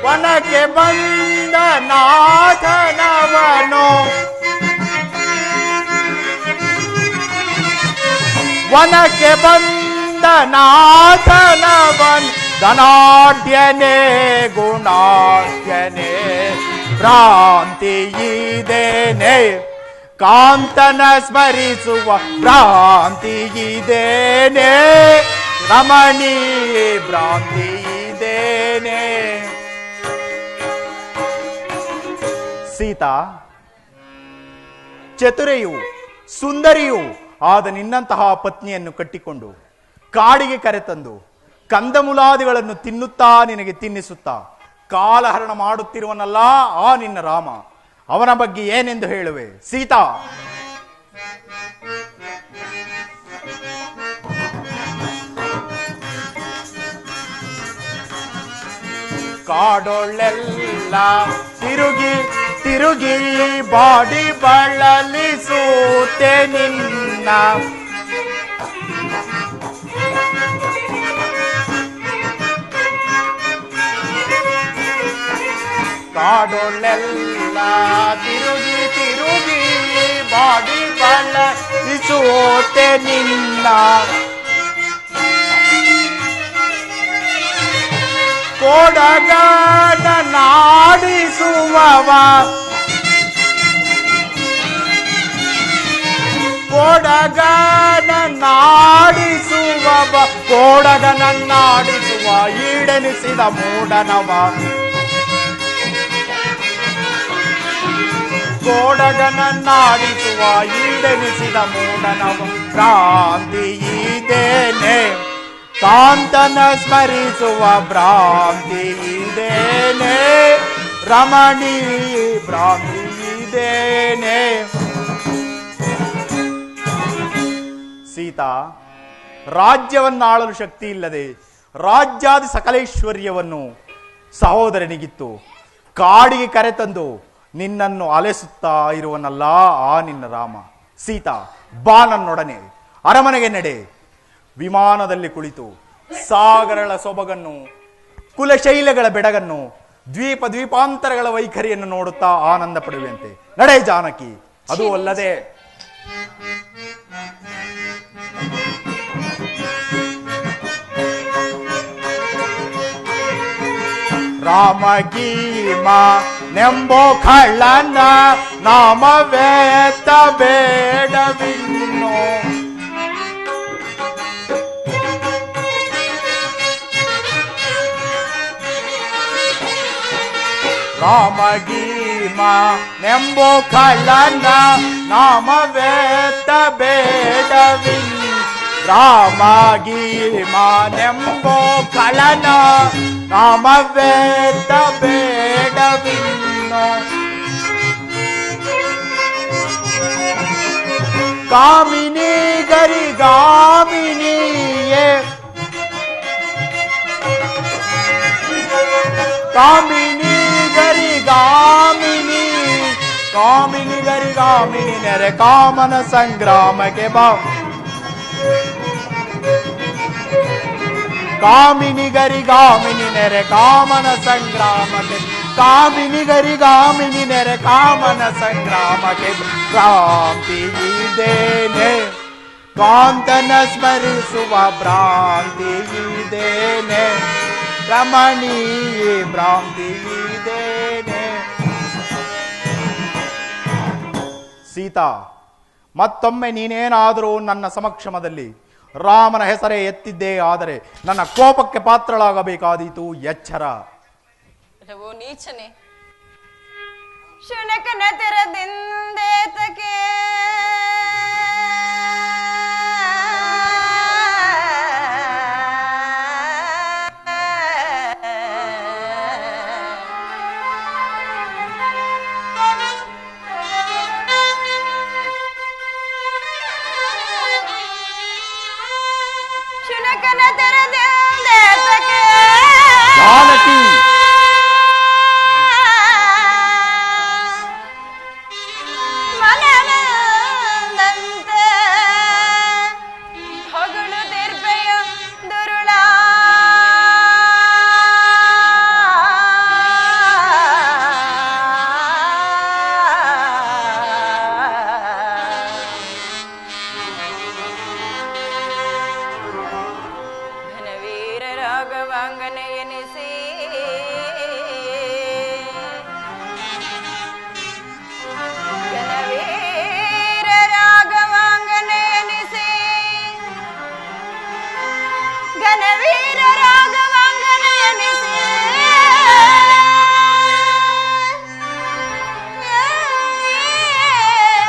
ವನಕ್ಕೆ ಬಂದ ನಾಥನವನು ವನಕ್ಕೆ ಬಂದ ನಾಥನವನ್ ಧನಾಢ್ಯನೇ ಗುಣಾಢ್ಯನೇ ಭ್ರಾಂತಿ ಇದೇನೆ ಕಾಂತನ ಸ್ಮರಿಸುವ ಭ್ರಾಂತಿ ಇದೇನೆ ರಮಣಿ ಭ್ರಾಂತಿ ಇದೇನೆ. ಸೀತಾ, ಚತುರೆಯು ಸುಂದರಿಯು ಆದ ನಿನ್ನಂತಹ ಪತ್ನಿಯನ್ನು ಕಟ್ಟಿಕೊಂಡು ಕಾಡಿಗೆ ಕರೆತಂದು ಕಂದಮೂಲಾದಿಗಳನ್ನು ತಿನ್ನುತ್ತಾ ನಿನಗೆ ತಿನ್ನಿಸುತ್ತಾ ಕಾಲಹರಣ ಮಾಡುತ್ತಿರುವನಲ್ಲ ಆ ನಿನ್ನ ರಾಮ. ಅವನ ಬಗ್ಗೆ ಏನೆಂದು ಹೇಳುವೆ ಸೀತಾ? ಕಾಡೊಳ್ಳೆಲ್ಲ ತಿರುಗಿ ತಿರುಗಿ ಬಾಡಿ ಬಳಲಿಸೂತೆ ನಿನ್ನ ಕಾಡೊಳ್ಳೆಲ್ಲ ತಿರುಗಿ ತಿರುಗಿ ಬಾಡಿ ಬಳಲಿಸೂತೆ ನಿನ್ನ ಕೊಡಗನ ನಾಡಿಸುವವ ಕೊಡಗನ ನಾಡಿಸುವವ ಕೊಡಗನ ನಾಡಿಸುವ ಈಡೆನಿಸಿದ ಮೂಡನವ ಕೊಡಗನ ನಾಡಿಸುವ ಈಡೆನಿಸಿದ ಮೂಡನವ ಕ್ರಾಂತಿ ಇದೇನೆ ಕಾಂತನ ಸ್ಮರಿಸುವ ಭ್ರಾಂತಿ ಇದೇನೆ ರಮಣಿ ಭ್ರಾಂತಿ ಇದೇನೆ. ಸೀತಾ, ರಾಜ್ಯವನ್ನಾಳಲು ಶಕ್ತಿ ಇಲ್ಲದೆ ರಾಜ್ಯಾದಿ ಸಕಲೇಶ್ವರ್ಯವನ್ನು ಸಹೋದರನಿಗಿತ್ತು ಕಾಡಿಗೆ ಕರೆತಂದು ನಿನ್ನನ್ನು ಅಲೆಸುತ್ತಾ ಇರುವನಲ್ಲ ಆ ನಿನ್ನ ರಾಮ. ಸೀತಾ, ಬಾ ನನ್ನೊಡನೆ ಅರಮನೆಗೆ ನಡೆ. ವಿಮಾನದಲ್ಲಿ ಕುಳಿತು ಸಾಗರಗಳ ಸೊಬಗನ್ನು, ಕುಲಶೈಲಗಳ ಬೆಡಗನ್ನು, ದ್ವೀಪಾಂತರಗಳ ವೈಖರಿಯನ್ನು ನೋಡುತ್ತಾ ಆನಂದ ಪಡುವಂತೆ ನಡೆ ಜಾನಕಿ. ಅದು ಅಲ್ಲದೆ ರಾಮಗೀಮ ನೆಂಬೋ ಕಳ್ಳನ ನಾಮವೇತ ಬೇಡವಿನ್ನು. ರಾಮಗೀಮ ನೆಂಬೋ ಕಳ್ಳನ ನಾಮವೇತ ಬೇಡವಿನ್ನು. ರಾಮಗೀಮ ನೆಂಬೋ ಕಳ್ಳನ ನಾಮವೇತ ಬೇಡವಿನ್ನು. ಕಾಮಿನಿ ಗರಿಗಾಮಿನಿಯೇ ಕಾಮಿನಿ ಗರಿಗಾಮಿನಿ ಕಾಮಿನಿ ಗರಿಗಾಮಿನಿ ನೆರೆ ಕಾಮನ ಸಂಗ್ರಾಮಕ್ಕೆ ಬಾ. ಕಾಮಿನಿ ಗರಿಗಾಮಿನಿ ನೆರೆ ಕಾಮನ ಸಂಗ್ರಾಮಕ್ಕೆ ಕಾಮಿನಿ ಗರಿಗಾಮಿನಿ ನೆರೆ ಕಾಮನ ಸಂಗ್ರಾಮಕ್ಕೆ ಭ್ರಾಂತಿ ಇದೇನೆ ಕಾಂತನ ಸ್ಮರಿಸುವ ಭ್ರಾಂತಿ ಇದೇನೆ ರಮಣೀಯ ಭ್ರಾಂತಿ ಇದೇನೆ. ಸೀತಾ, ಮತ್ತೊಮ್ಮೆ ನೀನೇನಾದರೂ ನನ್ನ ಸಮಕ್ಷಮದಲ್ಲಿ ರಾಮನ ಹೆಸರೇ ಎತ್ತಿದ್ದೇ ಆದರೆ ನನ್ನ ಕೋಪಕ್ಕೆ ಪಾತ್ರಳಾಗಬೇಕಾದೀತು. ಎಚ್ಚರ. ಓ ನೀಚನೆ, ಶುನಕನ ತೆರದಿಂದೇತಕ್ಕೆ ಶುನಕನ ತೆರದಿಂದೇತಕ್ಕೆ ಜಾನಕಿ, ರಾಘವಾಂಗನೆಯನಿಸಿ ಘನವೀರ ರಾಘವಾಂಗನೆಯನಿಸಿ ಘನವೀರ ರಾಘವಾಂಗನೆಯನಿಸಿ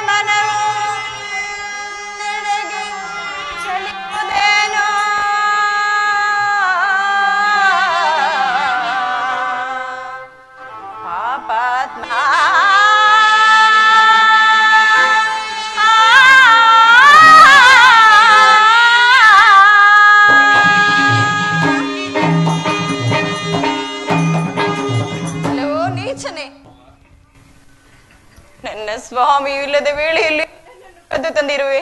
ಮನವು ನಡೆಗೆ ಚಲಿಯುವುದೇನೋ ಪಾಪಾತ್ಮ. ಹಲೋ ನೀಚನೆ, ನನ್ನ ಸ್ವಾಮಿಯು ಇಲ್ಲದ ವೇಳೆಯಲ್ಲಿ ಅದು ತಂದಿರುವೆ.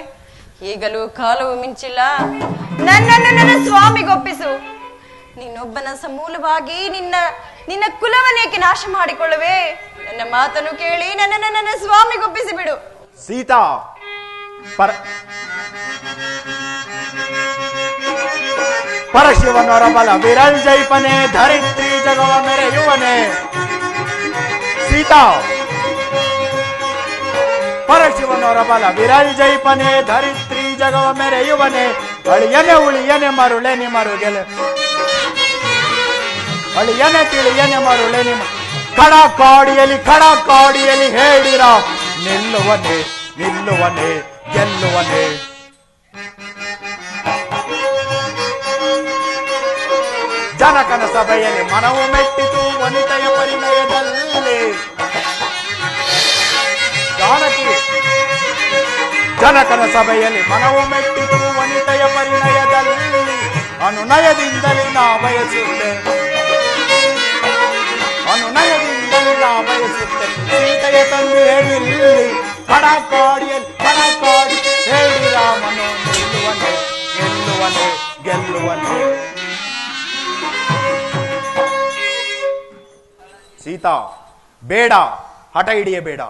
ಈಗಲೂ ಕಾಲವು ಮಿಂಚಿಲ್ಲ. ನನ್ನನ್ನು ನನ್ನ ಸ್ವಾಮಿಗೊಪ್ಪಿಸು. ನೀನೊಬ್ಬನ ಸಮೂಲವಾಗಿ ನಿನ್ನ ಕುಲವನ್ನೇಕೆ ನಾಶ ಮಾಡಿಕೊಳ್ಳುವೆ? ನನ್ನ ಮಾತನ್ನು ಕೇಳಿ ನನ್ನ ಸ್ವಾಮಿಗೊಪ್ಪಿಸಿ ಬಿಡು. ಸೀತಾ, ಪರಶಿವನೊರ ಬಲ ವಿರಲ್ ಜೈಪನೆ ಧರಿತ್ರಿ ಜಗವ ಮೆರೆಯುವನೆ. ಸೀತಾ, ಪರಶಿವನೊರ ಬಲ ವಿರಲ್ ಜೈಪನೆ ಧರಿತ್ರಿ ಜಗವ ಮೆರೆಯುವನೆ. ಅಳಿಯನೆ ಉಳಿಯನೆ ಮರುಳೆನೆ ಮರುಗೆಲೆ ಅಳಿಯನೆ ತಿಳಿಯನೆ ಮರುಳೆನೆ ಕಡ ಕಾಡಿಯಲ್ಲಿ ಹೇಳಿರ ನಿಲ್ಲುವನೆ ನಿಲ್ಲುವನೆ ಗೆಲ್ಲುವನೆ. ಜನಕನ ಸಭೆಯಲ್ಲಿ ಮನವು ಮೆಟ್ಟಿತು ವನಿತೆಯ ಪರಿಣಯದಲ್ಲಿ. ಜಾನಕಿ, ಜನಕನ ಸಭೆಯಲ್ಲಿ ಮನವು ಮೆಟ್ಟಿತು ವನಿತೆಯ ಪರಿಣಯದಲ್ಲಿ. ಅನುನಯದಿಂದಲೇ ನಾ ಬಯಸುತ್ತೆ, ಅನುನಯದಿಂದಲೇ ನಾ ಬಯಸುತ್ತೆ. ಸೀತೆಯ ತಂದು ಹೇಳಿಲ್ಲಿ ಕಣಕಾಡಿ ಹೇಳಿ ರಾಮನು ಗೆಲ್ಲುವನೆ ಗೆಲ್ಲುವನೆ ಗೆಲ್ಲುವನೆ. ಸೀತಾ ಬೇಡ, ಹಠ ಹಿಡಿಯಬೇಡ.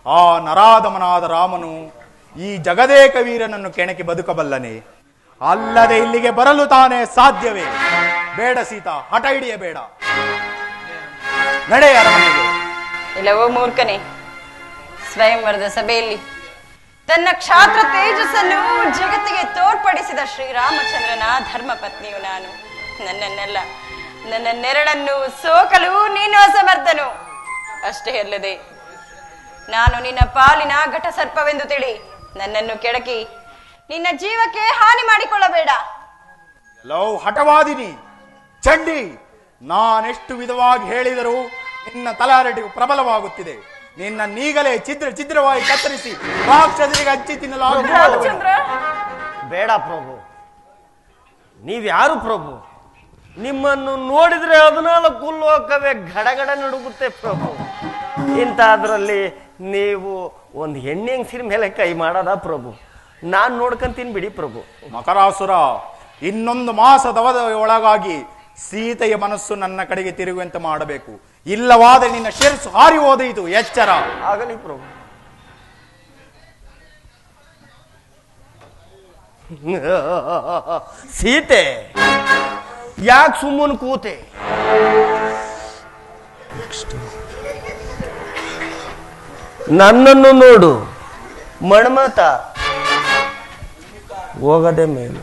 ಆ ನರಾಧಮನಾದ ರಾಮನು ಈ ಜಗದೇಕ ವೀರನನ್ನು ಕೆಣಕಿ ಬದುಕಬಲ್ಲನೆ, ಅಲ್ಲದೆ ಇಲ್ಲಿಗೆ ಬರಲು ತಾನೇ ಸಾಧ್ಯವೇ? ಬೇಡ ಸೀತಾ, ಹಠ ಹಿಡಿಯಬೇಡ, ನಡೆ ಅರಮನೆಗೆ. ಇಲ್ಲವೋ ಮೂರ್ಖನೇ, ಸ್ವಯಂವರದ ಸಭೆಯಲ್ಲಿ ತನ್ನ ಕ್ಷಾತ್ರ ತೇಜಸ್ಸನ್ನು ಜಗತ್ತಿಗೆ ತೋರ್ಪಡಿಸಿದ ಶ್ರೀರಾಮಚಂದ್ರನ ಧರ್ಮ ಪತ್ನಿಯು ನಾನು. ನನ್ನ ನೆರಳನ್ನು ಸೋಕಲು ನೀನು ಅಸಮರ್ಥನು. ಅಷ್ಟೇ ಅಲ್ಲದೆ ನಾನು ನಿನ್ನ ಪಾಲಿನ ಘಟ ಸರ್ಪವೆಂದು ತಿಳಿ ನನ್ನನ್ನು ಕೆಡಕಿ ನಿನ್ನ ಜೀವಕ್ಕೆ ಹಾನಿ ಮಾಡಿಕೊಳ್ಳಬೇಡ. ಲವ್ ಹಠವಾದಿನಿ ಚಂಡಿ, ನಾನೆಷ್ಟು ವಿಧವಾಗಿ ಹೇಳಿದರೂ ನಿನ್ನ ತಲಾರಟಿಗೂ ಪ್ರಬಲವಾಗುತ್ತಿದೆ. ನಿನ್ನೀಗಲೇ ಛಿದ್ರವಾಗಿ ಕತ್ತರಿಸಿ ರಾಕ್ಷಸರಿಗೆ ಹಂಚಿ ತಿನ್ನಲಾಗುವುದು. ಬೇಡ ಪ್ರಭು, ನೀವ್ಯಾರು ಪ್ರಭು? ನಿಮ್ಮನ್ನು ನೋಡಿದ್ರೆ 14 ಲೋಕವೇ ಗಡಗಡ ನಡುಗುತ್ತೆ ಪ್ರಭು. ಇಂಥದ್ರಲ್ಲಿ ನೀವು ಒಂದು ಹೆಣ್ಣಿನ ಮೇಲೆ ಕೈ ಮಾಡದ ಪ್ರಭು? ನಾನು ನೋಡ್ಕೊಂತೀನಿ ಬಿಡಿ ಪ್ರಭು. ಮಕರಾಸುರ, ಇನ್ನೊಂದು ಮಾಸದ ಒಳಗಾಗಿ ಸೀತೆಯ ಮನಸ್ಸು ನನ್ನ ಕಡೆಗೆ ತಿರುಗುವಂತೆ ಮಾಡಬೇಕು. ಇಲ್ಲವಾದರೆ ನಿನ್ನ ಶಿರಸ್ಸು ಹಾರಿ ಹೋದೀತು, ಎಚ್ಚರ. ಆಗಲಿ ಪ್ರಭು. ಸೀತೆ, ಯಾಕೆ ಸುಮ್ಮನೆ ಕೂತೆ? ನನ್ನನ್ನು ನೋಡು, ಮಣ್ಮತ ಹೋಗದೆ ಮೇಲು.